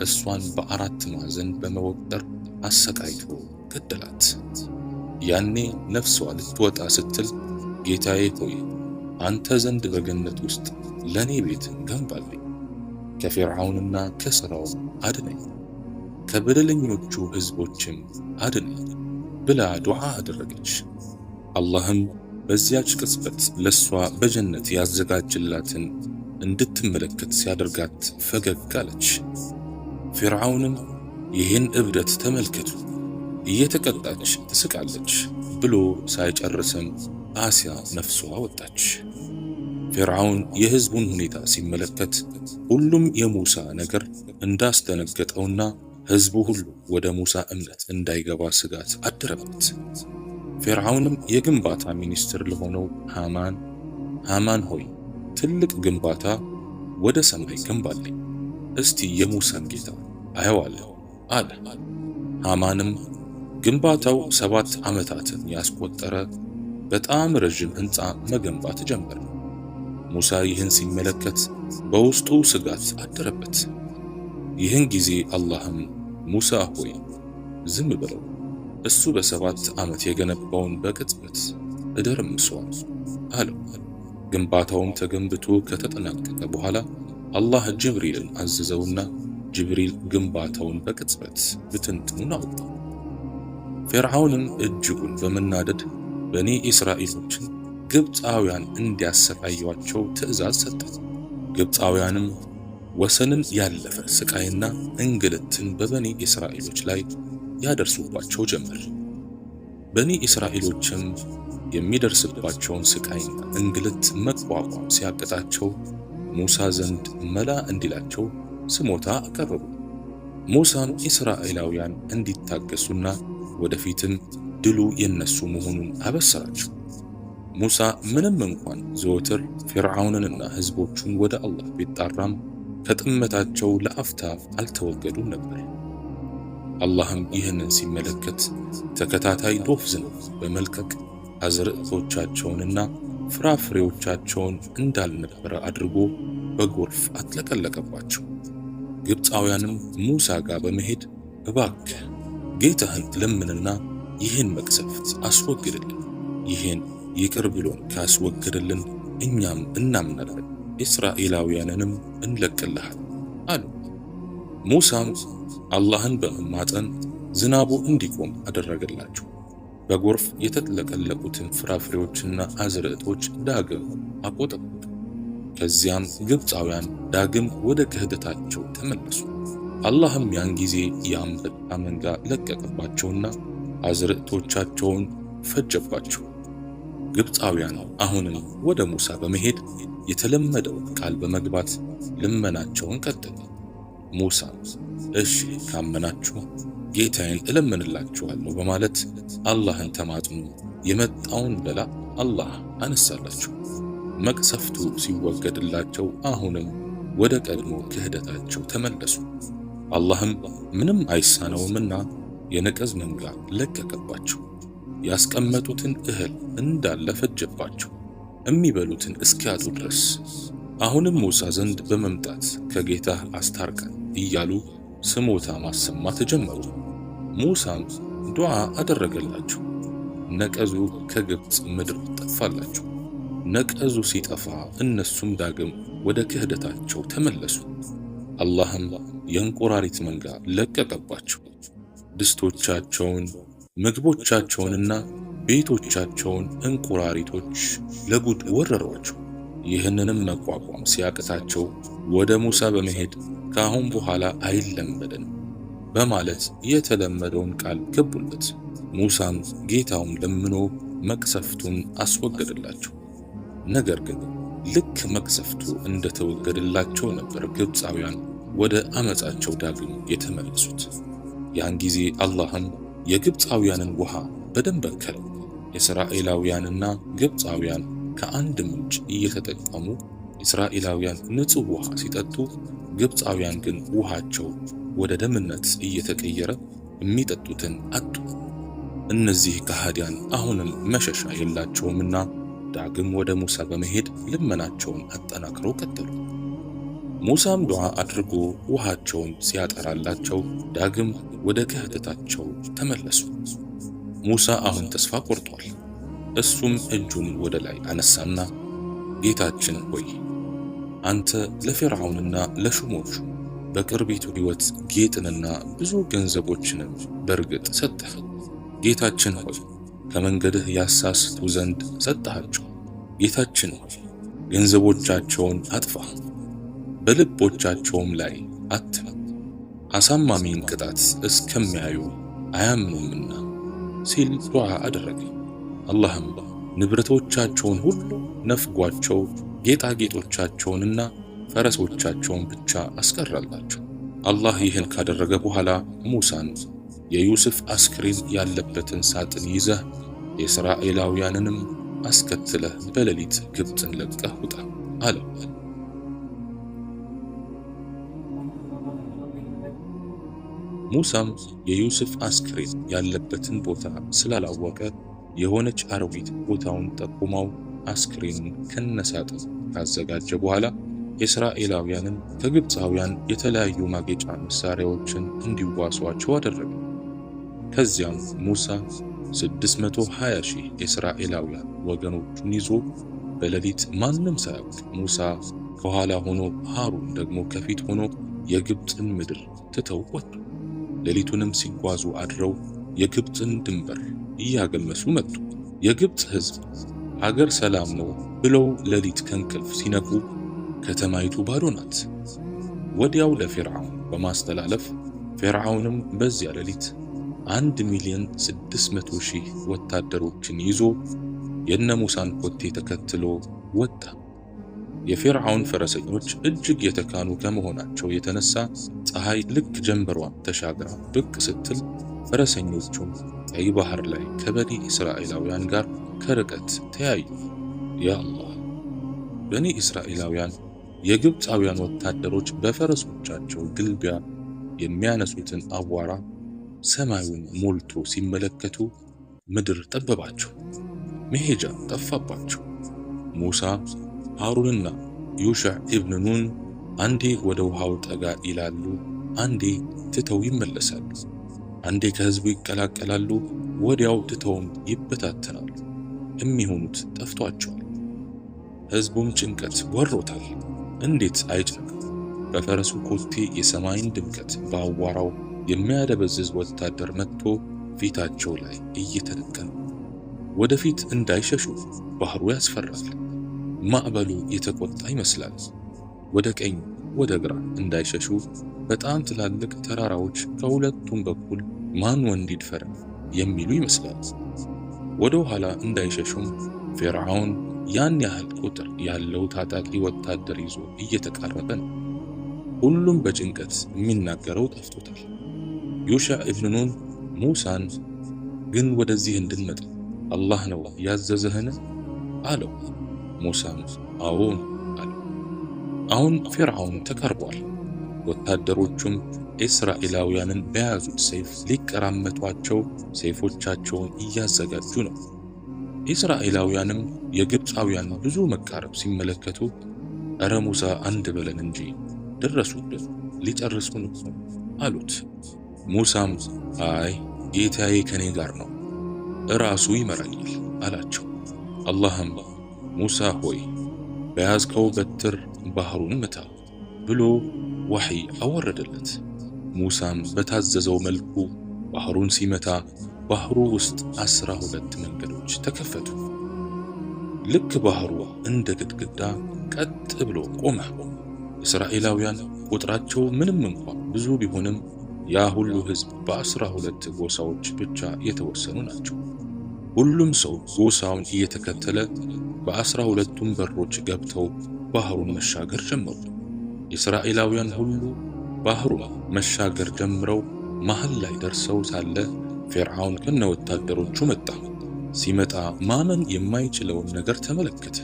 እሷን በ4 ማዕዘን በመወጠር አሰቃይቶ ገደላት። ያኔ ነፍሷ ልትወጣ ስትል ጌታዬ ሆይ አንተ ዘንድ በገነት ውስጥ ለኔ ቤትን ገንባልኝ፣ ከፊርዓውንና ከሥራው አድነኝ፣ ከበደለኞቹ ሕዝቦችም አድነኝ ብላ ዱዓ አደረገች። አላህም በዚያች ቅጽበት ለሷ በጀነት ያዘጋጅላትን እንድትመለከት ሲያደርጋት ፈገግ አለች። ፊርዓውንም ይህን እብደት ተመልከቱ፣ እየተቀጣች ትስቃለች ብሎ ሳይጨርስም አሲያ ነፍሷ ወጣች። ፊርዓውን የሕዝቡን ሁኔታ ሲመለከት ሁሉም የሙሳ ነገር እንዳስደነገጠውና ሕዝቡ ሁሉ ወደ ሙሳ እምነት እንዳይገባ ስጋት አደረበት። ፊርዓውንም የግንባታ ሚኒስትር ለሆነው ሃማን ሆይ ትልቅ ግንባታ ወደ ሰማይ ገንባልኝ፣ እስቲ የሙሳን ጌታ አየዋለሁ አለ። ሃማንም ግንባታው 7 ዓመታትን ያስቆጠረ በጣም ረዥም ሕንፃ መገንባት ጀመረ። ሙሳ ይህን ሲመለከት በውስጡ ስጋት አደረበት። ይህን ጊዜ አላህም ሙሳ ሆይ ዝም ብለው፣ እሱ በ7 ዓመት የገነባውን በቅጽበት እደርምሰዋል አለው። ግንባታውም ተገንብቶ ከተጠናቀቀ በኋላ አላህ ጅብሪልን አዘዘውና ጅብሪል ግንባታውን በቅጽበት ብትንትኑን አወጣው። ፊርዓውንም እጅጉን በመናደድ በኒ እስራኤሎችን ግብፃውያን እንዲያሰቃዩአቸው ትእዛዝ ሰጠ። ግብፃውያንም ወሰንን ያለፈ ስቃይና እንግልትን በበኒ እስራኤሎች ላይ ያደርሱባቸው ጀመር። በኒ እስራኤሎችም የሚደርስባቸውን ስቃይና እንግልት መቋቋም ሲያቅታቸው ሙሳ ዘንድ መላ እንዲላቸው ስሞታ አቀረቡ። ሙሳም እስራኤላውያን እንዲታገሱና ወደፊትም ድሉ የነሱ መሆኑን አበሰራቸው። ሙሳ ምንም እንኳን ዘወትር ፊርዓውንንና ሕዝቦቹን ወደ አላህ ቢጣራም ከጥመታቸው ለአፍታ አልተወገዱም ነበር። አላህም ይህንን ሲመለከት ተከታታይ ዶፍ ዝናብ በመልቀቅ አዝርዕቶቻቸውንና ፍራፍሬዎቻቸውን እንዳልነበረ አድርጎ በጎርፍ አጥለቀለቀባቸው። ግብፃውያንም ሙሳ ጋር በመሄድ እባክህ ጌታህን ለምንና ይህን መቅሰፍት አስወግድልን፣ ይህን ይቅር ብሎን ካስወገደልን እኛም እናምናለን፣ እስራኤላውያንንም እንለቅልሃል አሉ። ሙሳም አላህን በመማጠን ዝናቡ እንዲቆም አደረገላቸው። በጎርፍ የተጥለቀለቁትን ፍራፍሬዎችና አዝርዕቶች ዳግም አቆጠቁጡ። ከዚያም ግብፃውያን ዳግም ወደ ክህደታቸው ተመለሱ። አላህም ያን ጊዜ የአንበጣ መንጋ ለቀቀባቸውና አዝርዕቶቻቸውን ፈጀባቸው። ግብፃውያን አሁንም ወደ ሙሳ በመሄድ የተለመደውን ቃል በመግባት ልመናቸውን ቀጠሉ። ሙሳ እሺ ካመናችሁ ጌታዬን እለምንላችኋለሁ በማለት አላህን ተማጽኖ የመጣውን በላ አላህ አነሳላቸው። መቅሰፍቱ ሲወገድላቸው አሁንም ወደ ቀድሞ ክህደታቸው ተመለሱ። አላህም ምንም አይሳነውምና የነቀዝ መንጋ ለቀቀባቸው። ያስቀመጡትን እህል እንዳለ ፈጀባቸው፣ የሚበሉትን እስኪያጡ ድረስ። አሁንም ሙሳ ዘንድ በመምጣት ከጌታህ አስታርቀን እያሉ ስሞታ ማሰማት ጀመሩ። ሙሳም ዱዓ አደረገላቸው። ነቀዙ ከግብፅ ምድር ጠፋላቸው። ነቀዙ ሲጠፋ እነሱም ዳግም ወደ ክህደታቸው ተመለሱ። አላህም የእንቁራሪት መንጋ ለቀቀባቸው። ድስቶቻቸውን፣ ምግቦቻቸውንና ቤቶቻቸውን እንቁራሪቶች ለጉድ ወረሯቸው። ይህንንም መቋቋም ሲያቅታቸው ወደ ሙሳ በመሄድ ከአሁን በኋላ አይለመደንም በማለት የተለመደውን ቃል ገቡለት። ሙሳም ጌታውን ለምኖ መቅሰፍቱን አስወገደላቸው። ነገር ግን ልክ መቅሰፍቱ እንደተወገደላቸው ነበር ግብፃውያን ወደ አመፃቸው ዳግም የተመለሱት። ያን ጊዜ አላህም የግብፃውያንን ውሃ በደንብ በከለው። እስራኤላውያንና ግብፃውያን ከአንድ ምንጭ እየተጠቀሙ እስራኤላውያን ንጹህ ውሃ ሲጠጡ፣ ግብፃውያን ግን ውሃቸው ወደ ደምነት እየተቀየረ የሚጠጡትን አጡ። እነዚህ ከሃዲያን አሁንም መሸሻ የላቸውምና ዳግም ወደ ሙሳ በመሄድ ልመናቸውን አጠናክረው ቀጠሉ። ሙሳም ዱዓ አድርጎ ውሃቸውን ሲያጠራላቸው ዳግም ወደ ክህደታቸው ተመለሱ። ሙሳ አሁን ተስፋ ቆርጧል። እሱም እጁን ወደ ላይ አነሳና ጌታችን ሆይ አንተ ለፊርዓውንና ለሹሞቹ በቅርቢቱ ሕይወት ጌጥንና ብዙ ገንዘቦችንም በርግጥ ሰጠህ። ጌታችን ሆይ ከመንገድህ ያሳስቱ ዘንድ ሰጠሃቸው። ጌታችን ሆይ ገንዘቦቻቸውን አጥፋ፣ በልቦቻቸውም ላይ አትም፣ አሳማሚን ቅጣት እስከሚያዩ አያምኑምና ሲል ዱዓ አደረገ። አላህም ንብረቶቻቸውን ሁሉ ነፍጓቸው ጌጣጌጦቻቸውንና ፈረሶቻቸውን ብቻ አስቀረላቸው። አላህ ይህን ካደረገ በኋላ ሙሳን የዩስፍ አስክሬን ያለበትን ሳጥን ይዘህ የእስራኤላውያንንም አስከትለህ በሌሊት ግብፅን ለቀህ ውጣ አለው። ሙሳም የዩስፍ አስክሬን ያለበትን ቦታ ስላላወቀ የሆነች አረዊት ቦታውን ጠቁመው አስክሬኑን ከነሳጥን ካዘጋጀ በኋላ የእስራኤላውያንን ከግብፃውያን የተለያዩ ማጌጫ መሳሪያዎችን እንዲዋሷቸው አደረገ። ከዚያም ሙሳ 620,000 የእስራኤላውያን ወገኖቹን ይዞ በሌሊት ማንም ሳያውቅ ሙሳ ከኋላ ሆኖ ሃሩን ደግሞ ከፊት ሆኖ የግብፅን ምድር ትተው ወጡ። ሌሊቱንም ሲጓዙ አድረው የግብፅን ድንበር እያገመሱ መጡ። የግብፅ ሕዝብ ሀገር ሰላም ነው ብለው ሌሊት ከእንቅልፍ ሲነቁ ከተማይቱ ባዶ ናት። ወዲያው ለፊርዓውን በማስተላለፍ ፊርዓውንም በዚያ ሌሊት 1,600,000 ወታደሮችን ይዞ የነ ሙሳን ኮቴ ተከትሎ ወጣ። የፊርዓውን ፈረሰኞች እጅግ የተካኑ ከመሆናቸው የተነሳ ፀሐይ ልክ ጀንበሯን ተሻግራ ብቅ ስትል ፈረሰኞቹም ቀይ ባህር ላይ ከበኒ እስራኤላውያን ጋር ከርቀት ተያዩ። ያ አላህ! በኒ እስራኤላውያን የግብፃውያን ወታደሮች በፈረሶቻቸው ግልቢያ የሚያነሱትን አቧራ ሰማዩን ሞልቶ ሲመለከቱ ምድር ጠበባቸው፣ መሄጃ ጠፋባቸው። ሙሳ ሃሩንና ዩሽዕ ኢብን ኑን አንዴ ወደ ውሃው ጠጋ ይላሉ፣ አንዴ ትተው ይመለሳሉ። አንዴ ከህዝቡ ይቀላቀላሉ፣ ወዲያው ትተውም ይበታተናሉ። የሚሆኑት ጠፍቷቸዋል። ህዝቡም ጭንቀት ወሮታል። እንዴት አይጨንቅ? በፈረሱ ኮቴ የሰማይን ድምቀት በአዋራው የሚያደበዝዝ ወታደር መጥቶ ፊታቸው ላይ እየተደቀነ ወደፊት እንዳይሸሹ ባህሩ ያስፈራል። ማዕበሉ የተቆጣ ይመስላል። ወደ ቀኝ ወደ ግራ እንዳይሸሹ በጣም ትላልቅ ተራራዎች ከሁለቱም በኩል ማን ወንድ ይድፈረን የሚሉ ይመስላል። ወደ ኋላ እንዳይሸሹም ፊርዓውን ያን ያህል ቁጥር ያለው ታጣቂ ወታደር ይዞ እየተቃረበ ነው። ሁሉም በጭንቀት የሚናገረው ጠፍቶታል። ዩሽዕ ኢብን ኑን ሙሳን ግን ወደዚህ እንድንመጣ አላህ ነው ያዘዘህን አለው። ሙሳም አዎን አለ። አሁን ፊርዓውን ተቃርቧል። ወታደሮቹም እስራኤላውያንን በያዙት ሰይፍ ሊቀራመቷቸው ሰይፎቻቸውን እያዘጋጁ ነው። እስራኤላውያንም የግብፃውያን ብዙ መቃረብ ሲመለከቱ እረ ሙሳ አንድ በለን እንጂ ደረሱልን፣ ሊጨርሱን ነው አሉት። ሙሳም አይ ጌታዬ ከኔ ጋር ነው፣ እራሱ ይመራኛል አላቸው። አላህም ሙሳ ሆይ በያዝከው በትር ባህሩን ምታ ብሎ ወሕይ አወረደለት። ሙሳም በታዘዘው መልኩ ባህሩን ሲመታ ባህሩ ውስጥ 12 መንገዶች ተከፈቱ። ልክ ባህሩ እንደ ግድግዳ ቀጥ ብሎ ቆመ። እስራኤላውያን ቁጥራቸው ምንም እንኳን ብዙ ቢሆንም ያ ሁሉ ሕዝብ በ12 ጎሳዎች ብቻ የተወሰኑ ናቸው። ሁሉም ሰው ጎሳውን እየተከተለ በ12ቱም በሮች ገብተው ባህሩን መሻገር ጀመሩ። እስራኤላውያን ሁሉ ባህሩን መሻገር ጀምረው መሃል ላይ ደርሰው ሳለ ፊርዓውን ከነወታደሮቹ መጣ። ሲመጣ ማመን የማይችለውን ነገር ተመለከተ።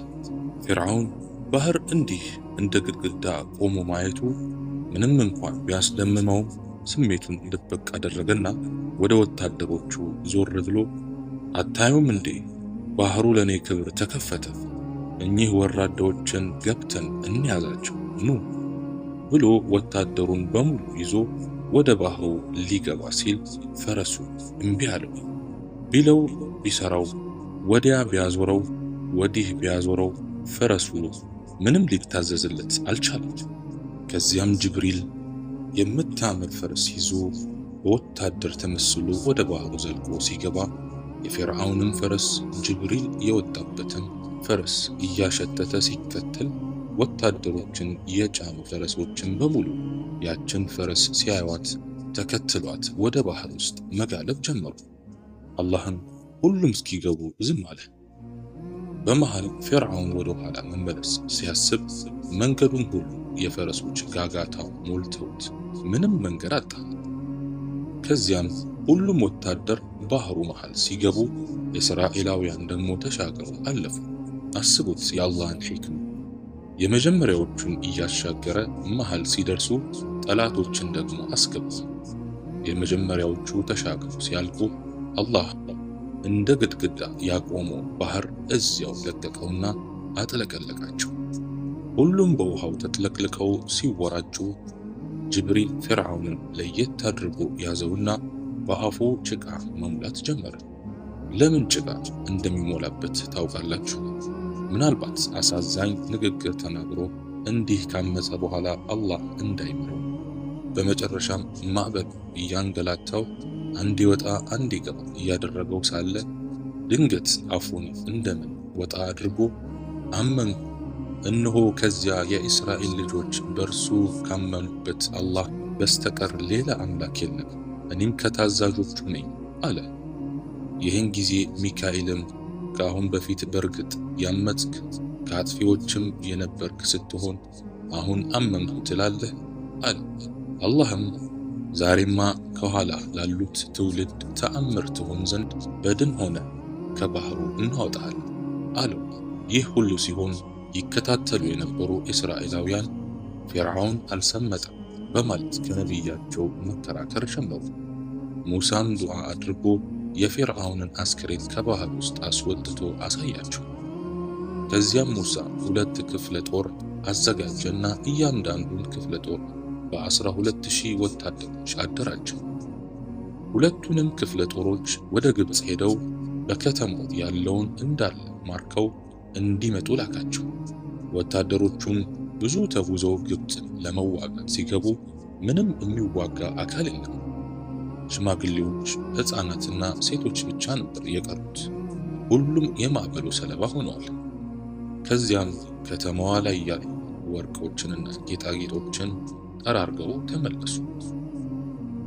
ፊርዓውን ባህር እንዲህ እንደ ግድግዳ ቆሞ ማየቱ ምንም እንኳን ቢያስደምመውም ስሜቱን ድብቅ አደረገና ወደ ወታደሮቹ ዞር ብሎ አታዩም እንዴ? ባህሩ ለኔ ክብር ተከፈተ። እኚህ ወራዳዎችን ገብተን እንያዛቸው ኑ ብሎ ወታደሩን በሙሉ ይዞ ወደ ባህሩ ሊገባ ሲል ፈረሱ እምቢ አለው። ቢለው ቢሰራው፣ ወዲያ ቢያዞረው ወዲህ ቢያዞረው ፈረሱ ምንም ሊታዘዝለት አልቻለም። ከዚያም ጅብሪል የምታምር ፈረስ ይዞ በወታደር ተመስሎ ወደ ባህሩ ዘልቆ ሲገባ የፊርዓውንም ፈረስ ጅብሪል የወጣበትን ፈረስ እያሸተተ ሲከተል ወታደሮችን የጫኑ ፈረሶችን በሙሉ ያችን ፈረስ ሲያዩት ተከትሏት ወደ ባህር ውስጥ መጋለብ ጀመሩ። አላህም ሁሉም እስኪገቡ ዝም አለ። በመሃል ፊርዓውን ወደ ኋላ መመለስ ሲያስብ መንገዱን ሁሉ የፈረሶች ጋጋታ ሞልተውት ምንም መንገድ አጣ። ከዚያም ሁሉም ወታደር ባህሩ መሃል ሲገቡ እስራኤላውያን ደግሞ ተሻግረው አለፉ። አስቡት የአላህን ሒክማ! የመጀመሪያዎቹን እያሻገረ መሃል ሲደርሱ ጠላቶችን ደግሞ አስገባ። የመጀመሪያዎቹ ተሻግረው ሲያልቁ አላህ እንደ ግድግዳ ያቆመው ባህር እዚያው ለቀቀውና አጥለቀለቃቸው። ሁሉም በውሃው ተጥለቅልቀው ሲወራጩ ጅብሪል ፊርዓውንን ለየት አድርጎ ያዘውና በአፉ ጭቃ መሙላት ጀመረ። ለምን ጭቃ እንደሚሞላበት ታውቃላችሁ? ምናልባት አሳዛኝ ንግግር ተናግሮ እንዲህ ካመፀ በኋላ አላህ እንዳይምረው። በመጨረሻም ማዕበል እያንገላታው አንድ ወጣ አንድ ገባ እያደረገው ሳለ ድንገት አፉን እንደምን ወጣ አድርጎ አመንኩ፣ እነሆ ከዚያ የእስራኤል ልጆች በእርሱ ካመኑበት አላህ በስተቀር ሌላ አምላክ የለም፣ እኔም ከታዛዦቹ ነኝ አለ። ይህን ጊዜ ሚካኤልም ከአሁን በፊት በርግጥ ያመፅክ ከአጥፊዎችም የነበርክ ስትሆን አሁን አመንኩ ትላለህ አለ። አላህም ዛሬማ ከኋላ ላሉት ትውልድ ተአምር ትሆን ዘንድ በድን ሆነ ከባህሩ እናወጣለን አለው። ይህ ሁሉ ሲሆን ይከታተሉ የነበሩ እስራኤላውያን ፊርዓውን አልሰመጠም በማለት ከነቢያቸው መከራከር ጀመሩ። ሙሳም ዱዓ አድርጎ የፊርዓውንን አስክሬን ከባህር ውስጥ አስወጥቶ አሳያቸው። ከዚያም ሙሳ 2 ክፍለ ጦር አዘጋጀና እያንዳንዱን ክፍለ ጦር በ12,000 ወታደሮች አደራጀው። ሁለቱንም ክፍለ ጦሮች ወደ ግብፅ ሄደው በከተማው ያለውን እንዳለ ማርከው እንዲመጡ ላካቸው። ወታደሮቹም ብዙ ተጉዘው ግብፅ ለመዋጋት ሲገቡ ምንም የሚዋጋ አካል የለም። ሽማግሌዎች፣ ሕፃናትና ሴቶች ብቻ ነበር የቀሩት። ሁሉም የማዕበሉ ሰለባ ሆነዋል። ከዚያም ከተማዋ ላይ ያሉ ወርቆችንና ጌጣጌጦችን ጠራርገው ተመለሱ።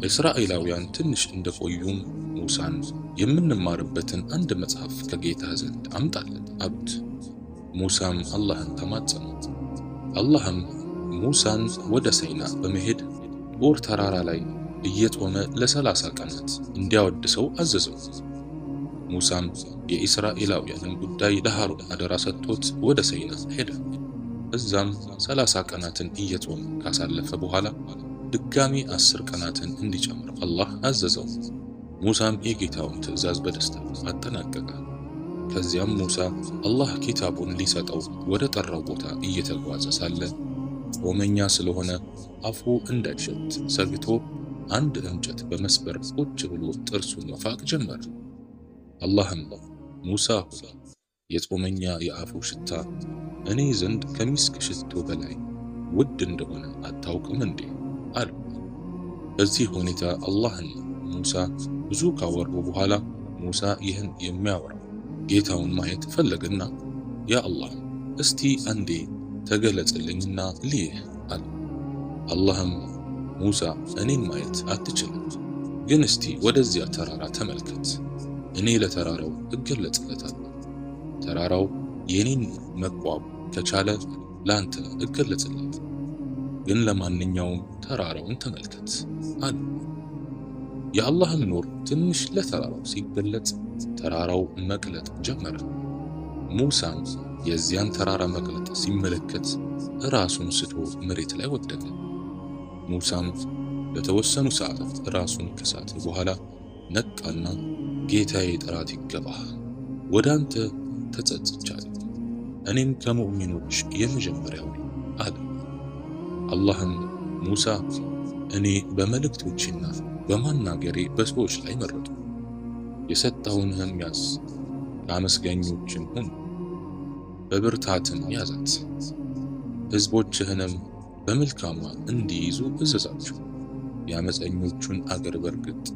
እስራኤላውያን ትንሽ እንደቆዩም ሙሳን የምንማርበትን አንድ መጽሐፍ ከጌታ ዘንድ አምጣልን አሉት። ሙሳም አላህን ተማጸኑት። አላህም ሙሳን ወደ ሰይና በመሄድ ጦር ተራራ ላይ እየጦመ ለ30 ቀናት እንዲያወድሰው አዘዘው። ሙሳም የእስራኤላውያንን ጉዳይ ለሃሩን አደራ ሰጥቶት ወደ ሰይና ሄደ። እዛም 30 ቀናትን እየጦመ ካሳለፈ በኋላ ድጋሚ 10 ቀናትን እንዲጨምር አላህ አዘዘው። ሙሳም የጌታውን ትዕዛዝ በደስታ አጠናቀቀ። ከዚያም ሙሳ አላህ ኪታቡን ሊሰጠው ወደ ጠራው ቦታ እየተጓዘ ሳለ ጾመኛ ስለሆነ አፉ እንዳይሸት ሰግቶ አንድ እንጨት በመስበር ቁጭ ብሎ ጥርሱን መፋቅ ጀመረ። አላህም ሙሳ ሆይ የጾመኛ የአፉ ሽታ እኔ ዘንድ ከሚስክ ሽቶ በላይ ውድ እንደሆነ አታውቅም እንዴ አለው። በዚህ ሁኔታ አላህን ሙሳ ብዙ ካወሩ በኋላ ሙሳ ይህን የሚያወራው ጌታውን ማየት ፈለገና ያ አላህ እስቲ አንዴ ተገለጽልኝና ልይህ አለ። አላህም ሙሳ እኔን ማየት አትችልም፣ ግን እስቲ ወደዚያ ተራራ ተመልከት፣ እኔ ለተራራው እገለጽለታለሁ። ተራራው የኔን መቋቋም ከቻለ ላንተ እገለጽለት፣ ግን ለማንኛውም ተራራውን ተመልከት አለ። የአላህም ኑር ትንሽ ለተራራው ሲገለጽ ተራራው መቅለጥ ጀመረ። ሙሳም የዚያን ተራራ መቅለጥ ሲመለከት ራሱን ስቶ መሬት ላይ ወደቀ። ሙሳም ለተወሰኑ ሰዓታት ራሱን ከሳተ በኋላ ነቃና ጌታዬ ጥራት ይገባህ፣ ወደ አንተ ተጸጽቻለሁ፣ እኔም ከሙእሚኖች የመጀመሪያው አለ። አላህም ሙሳ እኔ በመልእክቶችና በማናገሬ በሰዎች ላይ መረጡ፣ የሰጠሁንህም ያዝ፣ ከአመስጋኞችም ሁን፣ በብርታትም ያዛት፣ ሕዝቦችህንም በመልካሟ እንዲይዙ እዘዛቸው፣ የአመፀኞቹን አገር በርግጥ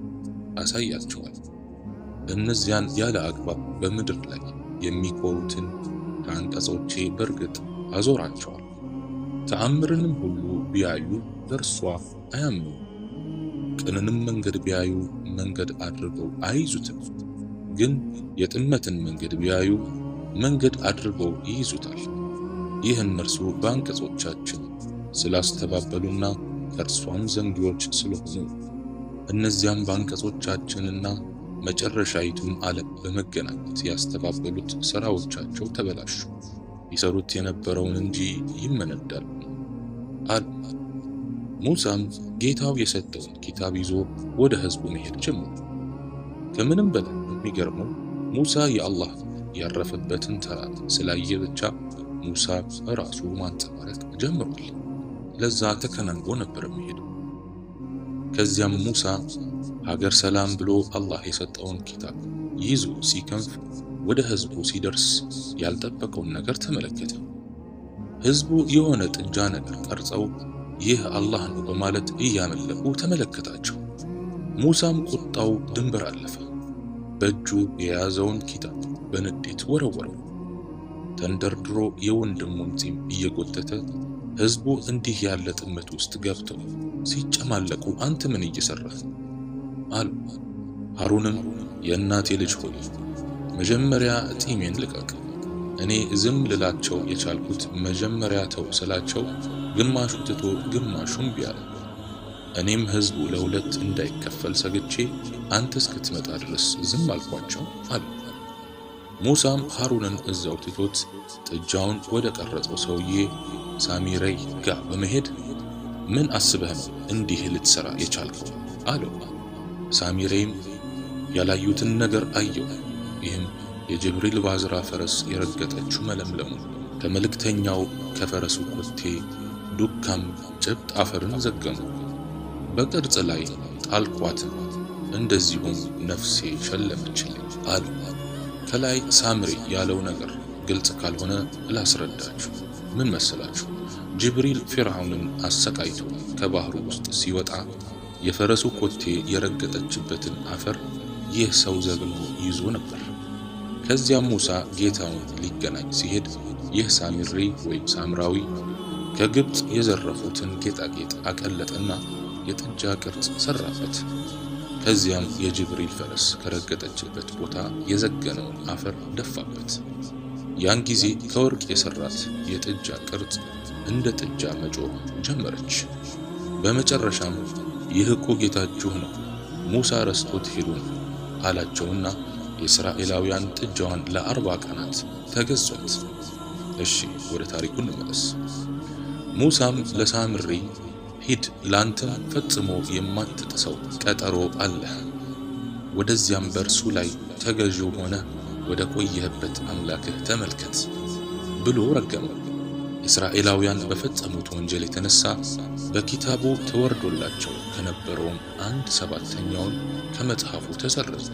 አሳያቸዋል። እነዚያን ያለ አግባብ በምድር ላይ የሚኮሩትን ከአንቀጾቼ በርግጥ አዞራቸዋል። ተአምርንም ሁሉ ቢያዩ በእርሷ አያምኑ፣ ቅንንም መንገድ ቢያዩ መንገድ አድርገው አይዙትም። ግን የጥመትን መንገድ ቢያዩ መንገድ አድርገው ይይዙታል። ይህን እርሱ በአንቀጾቻችን ስላስተባበሉና ከእርሷም ዘንጊዎች ስለሆኑ እነዚያም በአንቀጾቻችንና መጨረሻይቱን ዓለም በመገናኘት ያስተባበሉት ሥራዎቻቸው ተበላሹ፣ ይሰሩት የነበረውን እንጂ ይመነዳሉ አሉ። ሙሳም ጌታው የሰጠውን ኪታብ ይዞ ወደ ሕዝቡ መሄድ ጀመሩ። ከምንም በላይ የሚገርመው ሙሳ የአላህ ያረፈበትን ተራት ስላየ ብቻ ሙሳ ራሱ ማንጸባረቅ ጀምሯል። ለዛ ተከናንቦ ነበር የሚሄደው። ከዚያም ሙሳ ሀገር ሰላም ብሎ አላህ የሰጠውን ኪታብ ይዞ ሲከንፍ ወደ ሕዝቡ ሲደርስ ያልጠበቀውን ነገር ተመለከተ። ሕዝቡ የሆነ ጥጃ ነገር ቀርጸው ይህ አላህ ነው በማለት እያመለኩ ተመለከታቸው። ሙሳም ቁጣው ድንበር አለፈ። በእጁ የያዘውን ኪታብ በንዴት ወረወረው። ተንደርድሮ የወንድሙን ጺም እየጎተተ ሕዝቡ እንዲህ ያለ ጥመት ውስጥ ገብተው ሲጨማለቁ አንተ ምን እየሰራህ አሉ። ሃሩንም የእናቴ ልጅ ሆይ መጀመሪያ ጺሜን ልቀቅ። እኔ ዝም ልላቸው የቻልኩት መጀመሪያ ተው ስላቸው ግማሹ ትቶ ግማሹን ቢያለ፣ እኔም ሕዝቡ ለሁለት እንዳይከፈል ሰግቼ አንተ እስክትመጣ ድረስ ዝም አልኳቸው አሉ። ሙሳም ሃሩንን እዛው ትቶት ጥጃውን ወደ ቀረጸው ሰውዬ ሳሚረይ ጋር በመሄድ ምን አስበህ ነው እንዲህ ልትሰራ የቻልከው አለው። ሳሚረይም ያላዩትን ነገር አየው። ይህም የጅብሪል ባዝራ ፈረስ የረገጠችው መለምለሙ ከመልእክተኛው ከፈረሱ ኮቴ ዱካም ጭብጥ አፈርን ዘገሙ። በቅርጽ ላይ ጣልኳት፣ እንደዚሁም ነፍሴ ሸለመችልኝ አሉ። ከላይ ሳምሪ ያለው ነገር ግልጽ ካልሆነ ላስረዳችሁ። ምን መሰላችሁ? ጅብሪል ፊርዓውንን አሰቃይቶ ከባህሩ ውስጥ ሲወጣ የፈረሱ ኮቴ የረገጠችበትን አፈር ይህ ሰው ዘግኖ ይዞ ነበር። ከዚያም ሙሳ ጌታውን ሊገናኝ ሲሄድ ይህ ሳሚሪ ወይም ሳምራዊ ከግብፅ የዘረፉትን ጌጣጌጥ አቀለጠና የጥጃ ቅርጽ ሰራበት። ከዚያም የጅብሪል ፈረስ ከረገጠችበት ቦታ የዘገነውን አፈር ደፋበት። ያን ጊዜ ከወርቅ የሰራት የጥጃ ቅርጽ እንደ ጥጃ መጮህ ጀመረች። በመጨረሻም ይህ እኮ ጌታችሁ ነው፣ ሙሳ ረስቶት ሄዱን አላቸውና የእስራኤላውያን ጥጃዋን ለ40 ቀናት ተገዟት። እሺ ወደ ታሪኩ እንመለስ። ሙሳም ለሳምሪ ሂድ፣ ላንተም ፈጽሞ የማትጥሰው ቀጠሮ አለህ፣ ወደዚያም በእርሱ ላይ ተገዢው ሆነ ወደ ቆየህበት አምላክህ ተመልከት ብሎ ረገመው። እስራኤላውያን በፈጸሙት ወንጀል የተነሳ በኪታቡ ተወርዶላቸው ከነበረውም 1/7ኛውን ከመጽሐፉ ተሰረዘ።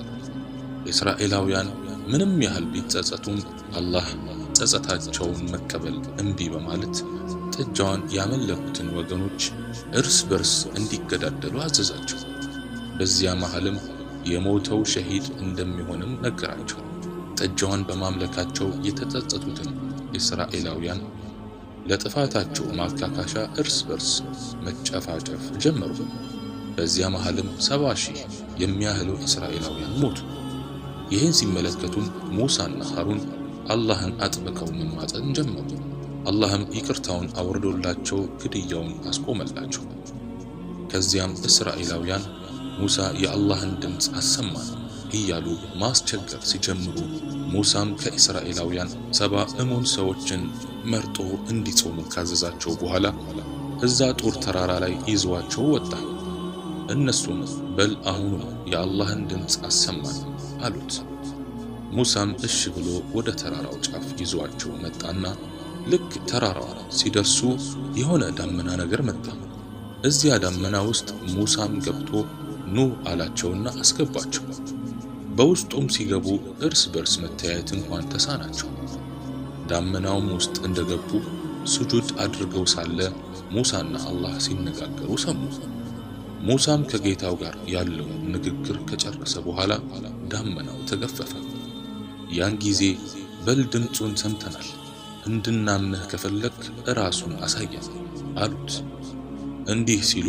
እስራኤላውያን ምንም ያህል ቢጸጸቱም አላህ ጸጸታቸውን መቀበል እምቢ በማለት ጥጃዋን ያመለኩትን ወገኖች እርስ በርስ እንዲገዳደሉ አዘዛቸው። በዚያ መሃልም የሞተው ሸሂድ እንደሚሆንም ነገራቸው። ጥጃዋን በማምለካቸው የተጸጸቱትን እስራኤላውያን ለጥፋታቸው ማካካሻ እርስ በርስ መጨፋጨፍ ጀመሩ። በዚያ መሃልም 70,000 የሚያህሉ እስራኤላውያን ሞቱ። ይህን ሲመለከቱም ሙሳና ሃሩን አላህን አጥብቀው መማጸን ጀመሩ። አላህም ይቅርታውን አውርዶላቸው ግድያውን አስቆመላቸው። ከዚያም እስራኤላውያን ሙሳ የአላህን ድምፅ አሰማን እያሉ ማስቸገር ሲጀምሩ ሙሳም ከእስራኤላውያን 70 እሙን ሰዎችን መርጦ እንዲጾሙ ካዘዛቸው በኋላ እዛ ጡር ተራራ ላይ ይዘዋቸው ወጣ። እነሱም በል አሁኑ የአላህን ድምፅ አሰማን አሉት። ሙሳም እሺ ብሎ ወደ ተራራው ጫፍ ይዘዋቸው መጣና ልክ ተራራው ሲደርሱ የሆነ ዳመና ነገር መጣ። እዚያ ዳመና ውስጥ ሙሳም ገብቶ ኑ አላቸውና አስገባቸው። በውስጡም ሲገቡ እርስ በርስ መተያየት እንኳን ተሳናቸው። ዳመናውም ውስጥ እንደገቡ ስጁድ አድርገው ሳለ ሙሳና አላህ ሲነጋገሩ ሰሙ። ሙሳም ከጌታው ጋር ያለውን ንግግር ከጨረሰ በኋላ ዳመናው ተገፈፈ። ያን ጊዜ በል ድምፁን ሰምተናል፣ እንድናምንህ ከፈለክ ራሱን አሳየን አሉት። እንዲህ ሲሉ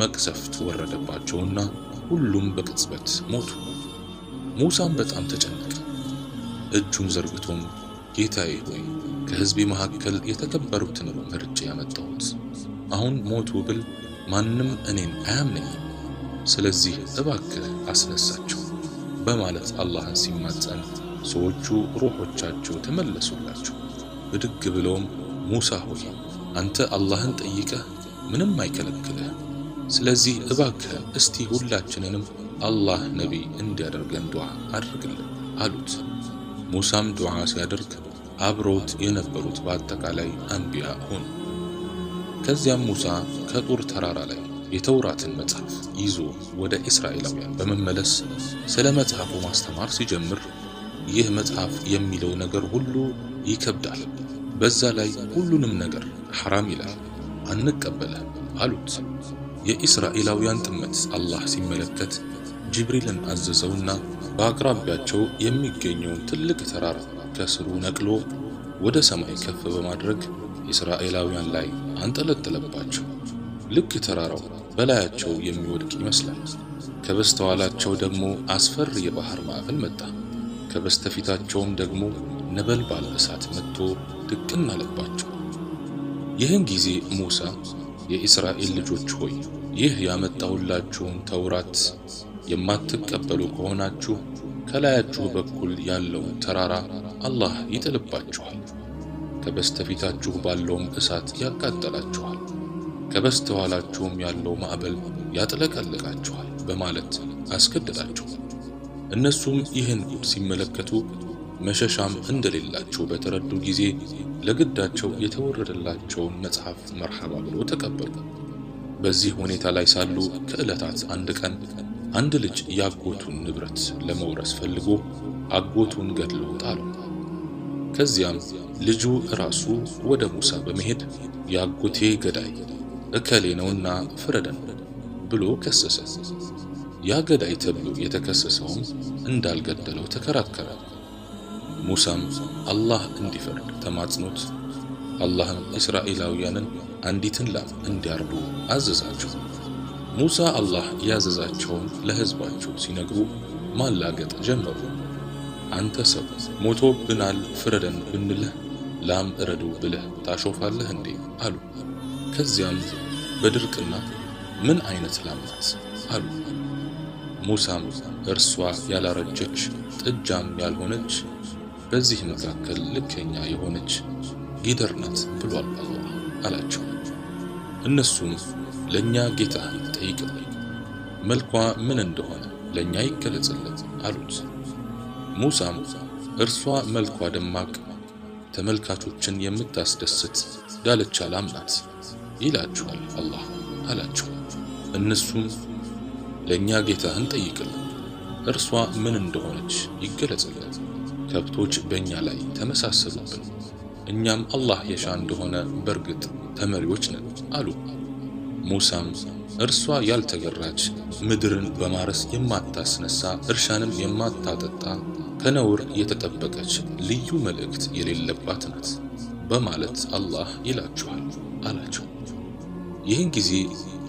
መቅሰፍት ወረደባቸውና ሁሉም በቅጽበት ሞቱ። ሙሳም በጣም ተጨነቀ። እጁን ዘርግቶም ጌታዬ ሆይ ከሕዝቤ መካከል የተከበሩትን መርጬ ያመጣሁት፣ አሁን ሞቱ ብል ማንም እኔን አያምነኝም። ስለዚህ እባክህ አስነሳቸው በማለት አላህን ሲማጸን ሰዎቹ ሩሖቻቸው ተመለሱላቸው። ብድግ ብለውም ሙሳ ሆይ አንተ አላህን ጠይቀህ ምንም አይከለክልህ፣ ስለዚህ እባክህ እስቲ ሁላችንንም አላህ ነቢይ እንዲያደርገን ዱዓ አድርግልን አሉት። ሙሳም ዱዓ ሲያደርግ አብረውት የነበሩት በአጠቃላይ አንቢያ ሆኑ። ከዚያም ሙሳ ከጡር ተራራ ላይ የተውራትን መጽሐፍ ይዞ ወደ እስራኤላውያን በመመለስ ስለ መጽሐፉ ማስተማር ሲጀምር ይህ መጽሐፍ የሚለው ነገር ሁሉ ይከብዳል፣ በዛ ላይ ሁሉንም ነገር ሐራም ይላል፣ አንቀበልም አሉት። የእስራኤላውያን ጥመት አላህ ሲመለከት ጅብሪልን አዘዘውና በአቅራቢያቸው የሚገኘውን ትልቅ ተራራ ከስሩ ነቅሎ ወደ ሰማይ ከፍ በማድረግ እስራኤላውያን ላይ አንጠለጠለባቸው። ልክ ተራራው በላያቸው የሚወድቅ ይመስላል። ከበስተኋላቸው ደግሞ አስፈሪ የባህር ማዕበል መጣ። ከበስተፊታቸውም ደግሞ ነበልባል እሳት መጥቶ ድቅን አለባቸው። ይህን ጊዜ ሙሳ የእስራኤል ልጆች ሆይ ይህ ያመጣሁላችሁን ተውራት የማትቀበሉ ከሆናችሁ ከላያችሁ በኩል ያለውን ተራራ አላህ ይጥልባችኋል፣ ከበስተፊታችሁ ባለውም እሳት ያቃጠላችኋል፣ ከበስተኋላችሁም ያለው ማዕበል ያጥለቀልቃችኋል በማለት አስገደዳቸው። እነሱም ይህን ጉድ ሲመለከቱ መሸሻም እንደሌላቸው በተረዱ ጊዜ ለግዳቸው የተወረደላቸውን መጽሐፍ መርሐባ ብሎ ተቀበሉ። በዚህ ሁኔታ ላይ ሳሉ ከዕለታት አንድ ቀን አንድ ልጅ ያጎቱን ንብረት ለመውረስ ፈልጎ አጎቱን ገድሎ ጣለው። ከዚያም ልጁ ራሱ ወደ ሙሳ በመሄድ ያጎቴ ገዳይ እከሌ ነውና ፍረደን ብሎ ከሰሰ። ያ ገዳይ ተብሎ የተከሰሰውም እንዳልገደለው ተከራከረ። ሙሳም አላህ እንዲፈርድ ተማጽኖት አላህም እስራኤላውያንን አንዲትን ላም እንዲያርዱ አዘዛቸው። ሙሳ አላህ ያዘዛቸውን ለሕዝባቸው ሲነግሩ ማላገጥ ጀመሩ። አንተ ሰው ሞቶብናል ፍረደን ብንልህ ላም እረዱ ብለህ ታሾፋለህ እንዴ አሉ። ከዚያም በድርቅና ምን አይነት ላም ናት አሉ። ሙሳም እርሷ ያላረጀች ጥጃም ያልሆነች በዚህ መካከል ልከኛ የሆነች ጊደር ናት ብሏል አላህ አላቸው። እነሱም ለኛ ጌታ ጠይቅልን፣ መልኳ ምን እንደሆነ ለኛ ይገለጽልን አሉት። ሙሳም እርሷ መልኳ ደማቅ ተመልካቾችን የምታስደስት ዳለቻ ላም ናት ይላችኋል አላህ አላቸው። እነሱም ለኛ ጌታህን ጠይቅልን፣ እርሷ ምን እንደሆነች ይገለጽልን፣ ከብቶች በእኛ ላይ ተመሳሰሉብን፣ እኛም አላህ የሻ እንደሆነ በርግጥ ተመሪዎች ነን አሉ። ሙሳም እርሷ ያልተገራች ምድርን በማረስ የማታስነሳ እርሻንም የማታጠጣ ከነውር የተጠበቀች ልዩ መልእክት የሌለባት ናት በማለት አላህ ይላችኋል አላቸው። ይህን ጊዜ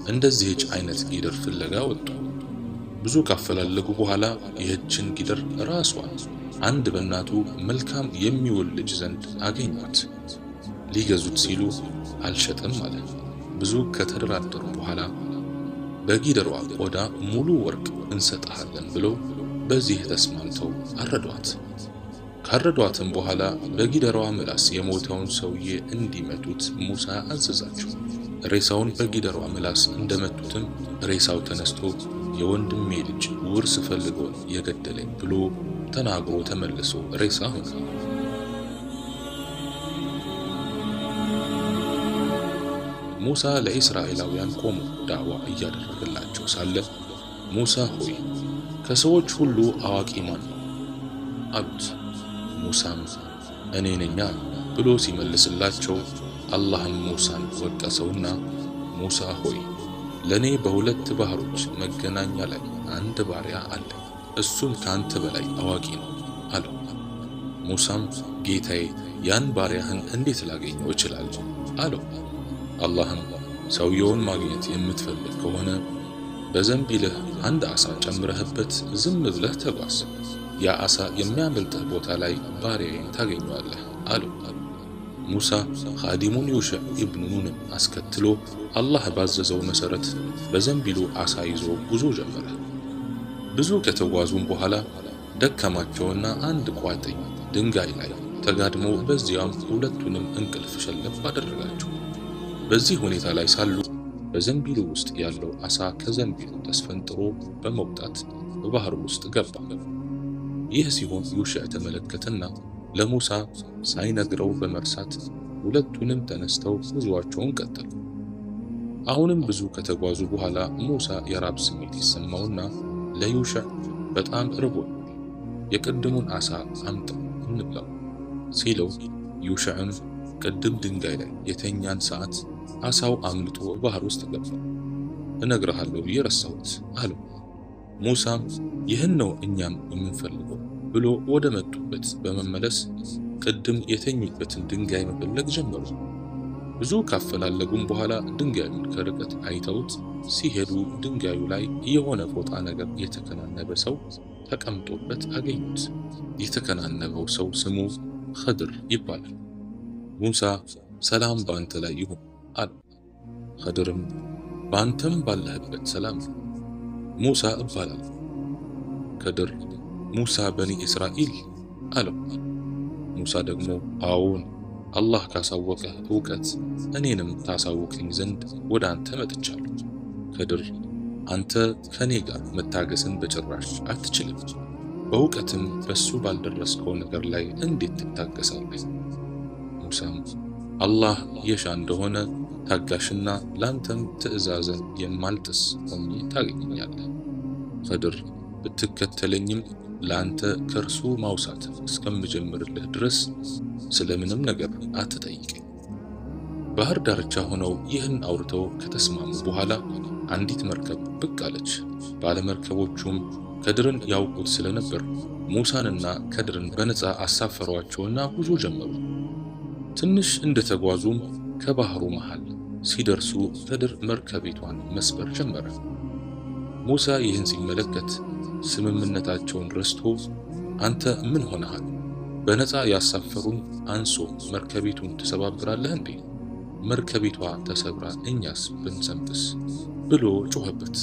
እንደዚህች አይነት ጊደር ፍለጋ ወጡ። ብዙ ካፈላለጉ በኋላ ይህችን ጊደር ራሷን አንድ በእናቱ መልካም የሚወልድ ልጅ ዘንድ አገኟት። ሊገዙት ሲሉ አልሸጥም አለ። ብዙ ከተደራደሩ በኋላ በጊደሯ ቆዳ ሙሉ ወርቅ እንሰጥሃለን ብለው በዚህ ተስማምተው አረዷት። ካረዷትም በኋላ በጊደሯ ምላስ የሞተውን ሰውዬ እንዲመቱት ሙሳ አዘዛቸው። ሬሳውን በጊደሯ ምላስ እንደመቱትም ሬሳው ተነስቶ የወንድሜ ልጅ ውርስ ፈልጎ ነው የገደለኝ ብሎ ተናግሮ ተመልሶ ሬሳ ሆነ። ሙሳ ለእስራኤላውያን ቆሞ ዳዕዋ እያደረገላቸው ሳለ ሙሳ ሆይ ከሰዎች ሁሉ አዋቂ ማን ነው አሉት። ሙሳም እኔ ነኛ ብሎ ሲመልስላቸው አላህም ሙሳን ወቀሰውና ሙሳ ሆይ ለኔ በሁለት ባህሮች መገናኛ ላይ አንድ ባሪያ አለ፣ እሱም ካንተ በላይ አዋቂ ነው አለው። ሙሳም ጌታዬ ያን ባሪያህን እንዴት ላገኘው እችላለሁ አለው። አላህም ሰውየውን ማግኘት የምትፈልግ ከሆነ በዘንቢልህ አንድ ዓሣ ጨምረህበት ዝም ብለህ ተጓዝ፣ ያ ዓሣ የሚያመልጥህ ቦታ ላይ ባሪያዬን ታገኘዋለህ አለው። ሙሳ ኻዲሙን ዩሽዕ ኢብኑ ኑንን አስከትሎ አላህ ባዘዘው መሰረት በዘንቢሉ ዓሣ ይዞ ጉዞ ጀመረ። ብዙ ከተጓዙም በኋላ ደከማቸውና አንድ ቋጥኝ ድንጋይ ላይ ተጋድመው በዚያም ሁለቱንም እንቅልፍ ሸለብ አደረጋቸው። በዚህ ሁኔታ ላይ ሳሉ በዘንቢሉ ውስጥ ያለው ዓሣ ከዘንቢሉ ተስፈንጥሮ በመውጣት በባህር ውስጥ ገባ። ይህ ሲሆን ዩሽዕ ተመለከተና ለሙሳ ሳይነግረው በመርሳት ሁለቱንም ተነስተው ጉዞአቸውን ቀጠሉ። አሁንም ብዙ ከተጓዙ በኋላ ሙሳ የራብ ስሜት ይሰማውና ለዩሽዕ በጣም ርቦኛል፣ የቅድሙን ዓሣ አምጣው እንብላው ሲለው፣ ዩሽዕም ቅድም ድንጋይ ላይ የተኛን ሰዓት ዓሣው አምልጦ ባህር ውስጥ ገባ፣ እነግርሃለሁ ብዬ ረሳሁት አለው። ሙሳም ይህን ነው እኛም የምንፈልገው ብሎ ወደ መጡበት በመመለስ ቅድም የተኙበትን ድንጋይ መፈለግ ጀመሩ። ብዙ ካፈላለጉም በኋላ ድንጋዩን ከርቀት አይተውት ሲሄዱ ድንጋዩ ላይ የሆነ ፎጣ ነገር የተከናነበ ሰው ተቀምጦበት አገኙት። የተከናነበው ሰው ስሙ ኸድር ይባላል። ሙሳ ሰላም በአንተ ላይ ይሁን አለው። ኸድርም በአንተም ባለህበት ሰላም ነው፣ ሙሳ እባላለሁ። ኸድር ሙሳ በኒ እስራኤል አለው። ሙሳ ደግሞ አዎን፣ አላህ ካሳወቀህ ዕውቀት እኔንም ታሳውቀኝ ዘንድ ወደ አንተ መጥቻለሁ። ኸድር አንተ ከኔ ጋር መታገስን በጭራሽ አትችልም፣ በዕውቀትም በሱ ባልደረስከው ነገር ላይ እንዴት ትታገሳለህ? ሙሳም አላህ የሻ እንደሆነ ታጋሽና ላንተም ትእዛዝን የማልጥስ ሆኜ ታገኘኛለህ። ኸድር ብትከተለኝም ላንተ ከርሱ ማውሳት እስከምጀምርልህ ድረስ ስለምንም ነገር አትጠይቀኝ። ባህር ዳርቻ ሆነው ይህን አውርተው ከተስማሙ በኋላ አንዲት መርከብ ብቅ አለች። ባለመርከቦቹም ኸድርን ያውቁት ስለነበር ሙሳንና ኸድርን በነፃ አሳፈሯቸውና ጉዞ ጀመሩ። ትንሽ እንደተጓዙም ከባህሩ መሃል ሲደርሱ ኸድር መርከቢቷን መስበር ጀመረ። ሙሳ ይህን ሲመለከት ስምምነታቸውን ረስቶ አንተ ምን ሆነሃል? በነፃ ያሳፈሩን አንሶ መርከቢቱን ትሰባብራለህ እንዴ? መርከቢቷ ተሰብራ እኛስ ብንሰምጥስ? ብሎ ጮኸበት።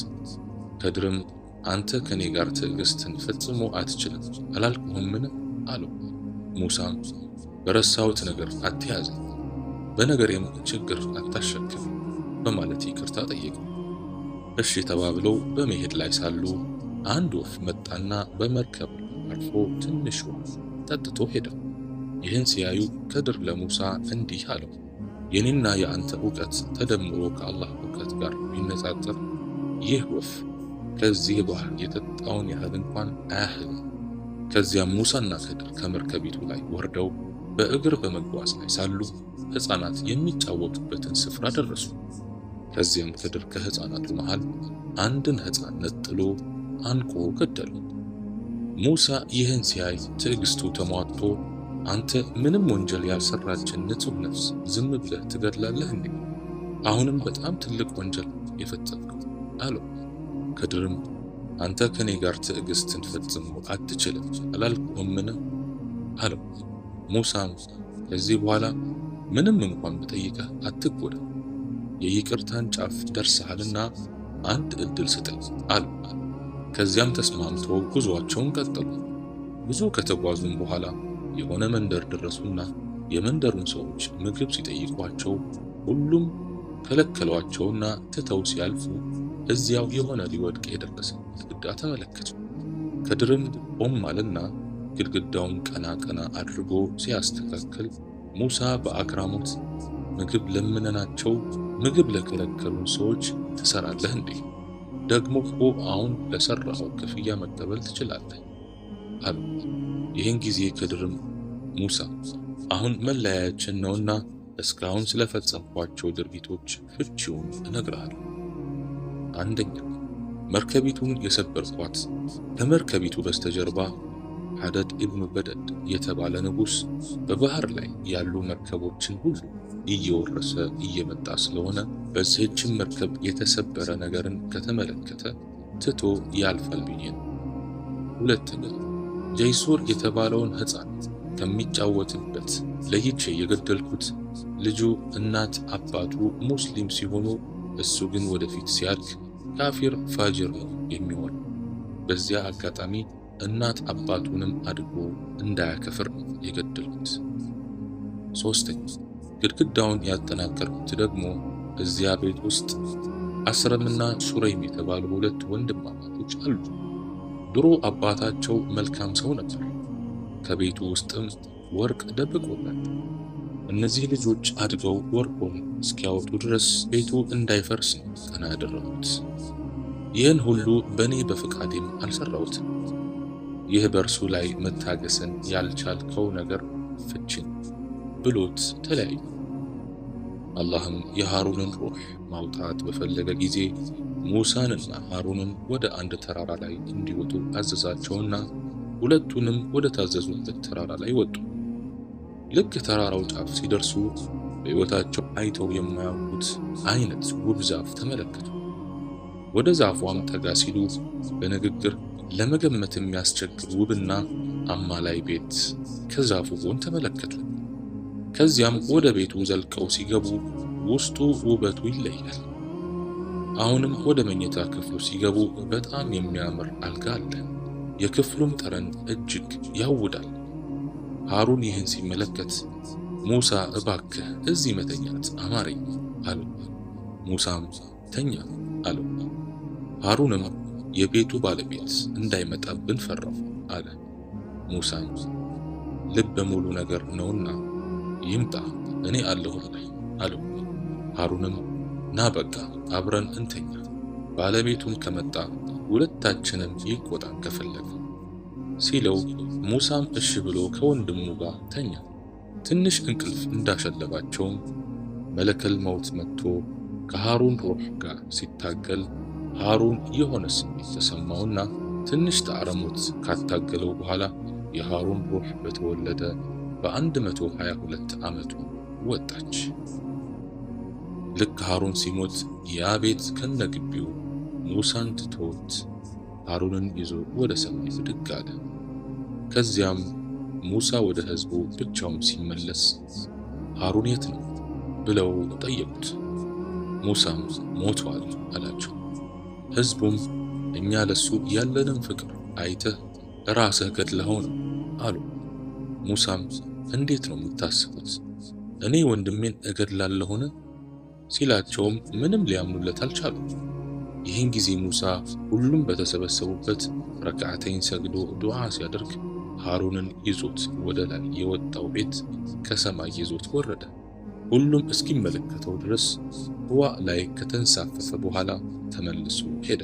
ኸድርም አንተ ከኔ ጋር ትዕግስትን ፈጽሞ አትችልም አላልኩህምን? አለው። ሙሳም በረሳሁት ነገር አትያዘኝ፣ በነገሬም ችግር አታሸክም በማለት ይቅርታ ጠየቀ። እሺ ተባብለው በመሄድ ላይ ሳሉ አንድ ወፍ መጣና በመርከብ አርፎ ትንሽ ውሃ ጠጥቶ ሄደ። ይህን ሲያዩ ኸድር ለሙሳ እንዲህ አለው፣ የኔና የአንተ ዕውቀት ተደምሮ ከአላህ ዕውቀት ጋር ቢነጻጸር ይህ ወፍ ከዚህ ባህር የጠጣውን ያህል እንኳን አያህልም። ከዚያም ሙሳና ኸድር ከመርከቢቱ ላይ ወርደው በእግር በመጓዝ ላይ ሳሉ ሕፃናት የሚጫወቱበትን ስፍራ ደረሱ። ከዚያም ኸድር ከሕፃናቱ መሃል አንድን ሕፃን ነጥሎ አንቆ ገደለው። ሙሳ ይህን ሲያይ ትዕግስቱ ተሟጦ አንተ ምንም ወንጀል ያልሰራችን ንጹሕ ነፍስ ዝም ብለህ ትገድላለህ እንዴ? አሁንም በጣም ትልቅ ወንጀል የፈጸምከው አለው። ኸድርም አንተ ከኔ ጋር ትዕግስትን ፈጽሞ አትችልም አላልኩህምን? አለው። ሙሳም ከዚህ በኋላ ምንም እንኳን ብጠይቅህ አትጎዳ፣ የይቅርታን ጫፍ ደርሰሃልና አንድ ዕድል ስጠኝ አለው። ከዚያም ተስማምቶ ጉዞአቸውን ቀጠሉ። ብዙ ከተጓዙም በኋላ የሆነ መንደር ደረሱና የመንደሩን ሰዎች ምግብ ሲጠይቋቸው ሁሉም ከለከሏቸውና ትተው ሲያልፉ እዚያው የሆነ ሊወድቅ የደረሰ ግድግዳ ተመለከቱ። ኸድርም ቆም አለና ግድግዳውን ቀና ቀና አድርጎ ሲያስተካክል ሙሳ በአክራሞት ምግብ ለምነናቸው ምግብ ለከለከሉን ሰዎች ትሰራለህ እንዴ? ደግሞ እኮ አሁን ለሰራኸው ክፍያ መቀበል ትችላለህ አሉ። ይህን ጊዜ ኸድርም ሙሳ አሁን መለያያችን ነውና እስካሁን ስለፈጸምኳቸው ድርጊቶች ፍቺውን እነግርሃለሁ። አንደኛ፣ መርከቢቱን የሰበርኳት ከመርከቢቱ በስተጀርባ ሐደድ ኢብኑ በደድ የተባለ ንጉሥ በባህር ላይ ያሉ መርከቦችን ሁሉ እየወረሰ እየመጣ ስለሆነ በዚህችም መርከብ የተሰበረ ነገርን ከተመለከተ ትቶ ያልፋል ብዬ ነው። ሁለተኛ፣ ጀይሱር የተባለውን ሕፃን ከሚጫወትበት ለይቼ የገደልኩት ልጁ እናት አባቱ ሙስሊም ሲሆኑ እሱ ግን ወደፊት ሲያድግ ካፊር ፋጅር ነው የሚሆን። በዚያ አጋጣሚ እናት አባቱንም አድጎ እንዳያከፍር የገደልኩት። ሶስተኛ ግድግዳውን ያጠናከርኩት ደግሞ እዚያ ቤት ውስጥ አስረምና ሱረይም የተባሉ ሁለት ወንድማማቾች አሉ። ድሮ አባታቸው መልካም ሰው ነበር። ከቤቱ ውስጥም ወርቅ ደብቆላቸው እነዚህ ልጆች አድገው ወርቁን እስኪያወጡ ድረስ ቤቱ እንዳይፈርስ ነው ቀና ያደረጉት። ይህን ሁሉ በእኔ በፍቃዴም አልሰራሁትም። ይህ በእርሱ ላይ መታገስን ያልቻልከው ነገር ፍችን ብሎት ተለያዩ። አላህም የሃሩንን ሩህ ማውጣት በፈለገ ጊዜ ሙሳንና ሃሩንን ወደ አንድ ተራራ ላይ እንዲወጡ አዘዛቸውና ሁለቱንም ወደ ታዘዙበት ተራራ ላይ ወጡ። ልክ ተራራው ጫፍ ሲደርሱ በሕይወታቸው አይተው የማያውቁት አይነት ውብ ዛፍ ተመለከቱ። ወደ ዛፏም ጠጋ ሲሉ በንግግር ለመገመት የሚያስቸግር ውብና አማላይ ቤት ከዛፉ ጎን ተመለከቱ። ከዚያም ወደ ቤቱ ዘልቀው ሲገቡ ውስጡ ውበቱ ይለያል። አሁንም ወደ መኝታ ክፍሉ ሲገቡ በጣም የሚያምር አልጋ አለ። የክፍሉም ጠረን እጅግ ያውዳል። ሃሩን ይህን ሲመለከት ሙሳ እባክህ እዚህ መተኛት አማረኝ አለው። ሙሳም ተኛ አለው። ሃሩንም የቤቱ ባለቤት እንዳይመጣብን ፈራሁ አለ። ሙሳም ልበ ሙሉ ነገር ነውና ይምጣ እኔ አለሁልህ አለው። ሃሩንም ና በቃ አብረን እንተኛ፣ ባለቤቱም ከመጣ ሁለታችንም ይቆጣን ከፈለገ ሲለው ሙሳም እሺ ብሎ ከወንድሙ ጋር ተኛ። ትንሽ እንቅልፍ እንዳሸለባቸውም መለከል መውት መጥቶ ከሃሩን ሩህ ጋር ሲታገል ሃሩን የሆነ ስሜት ተሰማውና ትንሽ ተአረሙት ካታገለው በኋላ የሃሩን ሩህ በተወለደ በ122 ዓመቱ ወጣች። ልክ ሃሩን ሲሞት ያ ቤት ከነግቢው ሙሳን ትቶት ሃሩንን ይዞ ወደ ሰማይ ብድግ አለ። ከዚያም ሙሳ ወደ ሕዝቡ ብቻውን ሲመለስ ሃሩን የት ነው ብለው ጠየቁት። ሙሳም ሞቷል አላቸው። ሕዝቡም እኛ ለሱ ያለንን ፍቅር አይተህ ራስህ ገድለኸው ነው አሉ። ሙሳም እንዴት ነው የምታስቡት? እኔ ወንድሜን እገድላለሁን ሲላቸውም ምንም ሊያምኑለት አልቻሉም። ይህን ጊዜ ሙሳ ሁሉም በተሰበሰቡበት ረክዓተይን ሰግዶ ዱዓ ሲያደርግ ሃሩንን ይዞት ወደ ላይ የወጣው ቤት ከሰማይ ይዞት ወረደ። ሁሉም እስኪመለከተው ድረስ ህዋ ላይ ከተንሳፈፈ በኋላ ተመልሶ ሄደ።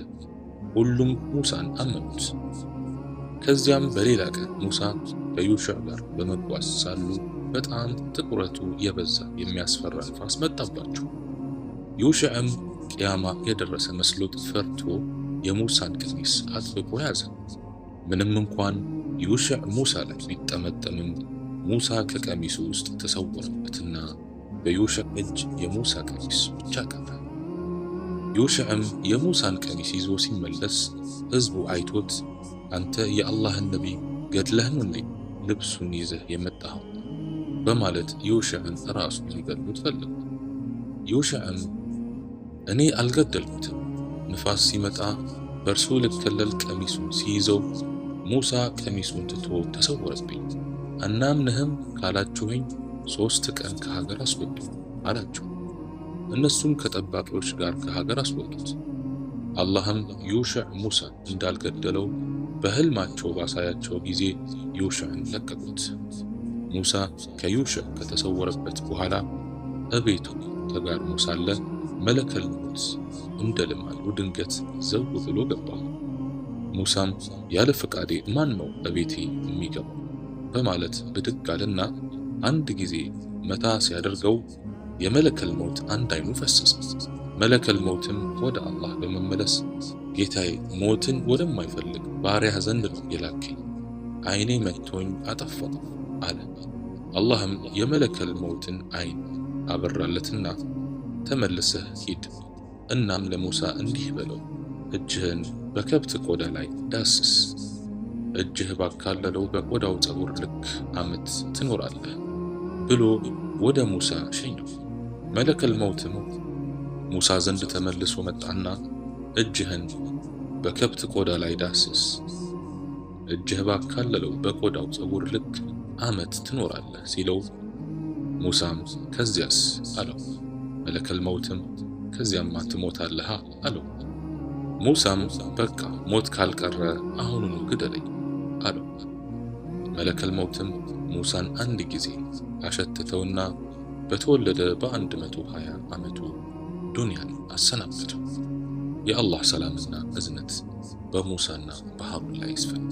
ሁሉም ሙሳን አመኑት። ከዚያም በሌላ ቀን ሙሳ ከዩሽዕ ጋር በመጓዝ ሳሉ በጣም ጥቁረቱ የበዛ የሚያስፈራ ንፋስ መጣባቸው። ዩሽዕም ቅያማ የደረሰ መስሎት ፈርቶ የሙሳን ቀሚስ አጥብቆ ያዘ። ምንም እንኳን ዩሽዕ ሙሳ ላይ ቢጠመጠምም ሙሳ ከቀሚሱ ውስጥ ተሰወረበትና በዩሽዕ እጅ የሙሳ ቀሚስ ብቻ ቀረ። ዩሽዕም የሙሳን ቀሚስ ይዞ ሲመለስ ሕዝቡ አይቶት አንተ የአላህን ነቢይ ገድለህን እንዴ ልብሱን ይዘህ የመጣኸው በማለት ዩሽዕን ራሱን ሊገድሉት ፈለጉ። ዩሽዕም እኔ አልገደልኩትም፣ ንፋስ ሲመጣ በእርሱ ልከለል ቀሚሱን ሲይዘው ሙሳ ቀሚሱን ትቶ ተሰወረብኝ፣ አናምንህም ካላችሁኝ 3 ቀን ከሀገር አስወጡ አላቸው። እነሱም ከጠባቂዎች ጋር ከሀገር አስወጡት። አላህም ዩሽዕ ሙሳ እንዳልገደለው በህልማቸው ባሳያቸው ጊዜ ዩሽዕን ለቀቁት። ሙሳ ከዩሽዕ ከተሰወረበት በኋላ እቤቱ ተጋድሞ ሳለ መለከል መውት እንደ ልማዱ ድንገት ዘው ብሎ ገባ። ሙሳም ያለ ፈቃዴ ማን ነው እቤቴ የሚገባው በማለት ብድግ አለና አንድ ጊዜ መታ ሲያደርገው የመለከል መውት አንድ አይኑ ፈሰሰ። መለከል መውትም ወደ አላህ በመመለስ ጌታዬ ሞትን ወደማይፈልግ ባሪያህ ዘንድ ነው የላከኝ፣ አይኔ መጥቶኝ አጠፋው አለ። አላህም የመለከል መውትን አይን አበራለትና ተመልሰህ ሂድ፣ እናም ለሙሳ እንዲህ በለው እጅህን በከብት ቆዳ ላይ ዳስስ፣ እጅህ ባካለለው በቆዳው ፀጉር ልክ ዓመት ትኖራለህ ብሎ ወደ ሙሳ ሸኘው። መለከል መውትም ሙሳ ዘንድ ተመልሶ መጣና እጅህን በከብት ቆዳ ላይ ዳስስ፣ እጅህ ባካለለው በቆዳው ፀጉር ልክ ዓመት ትኖራለህ ሲለው ሙሳም ከዚያስ አለው። መለከል መውትም ከዚያማ ትሞታለህ አለው። ሙሳም በቃ ሞት ካልቀረ አሁኑኑ ግደለኝ አለው። መለከል መውትም ሙሳን አንድ ጊዜ አሸተተውና በተወለደ በ120 ዓመቱ ዱንያን አሰናበተው። የአላህ ሰላምና እዝነት በሙሳና በሃሩን ላይ ይስፈን።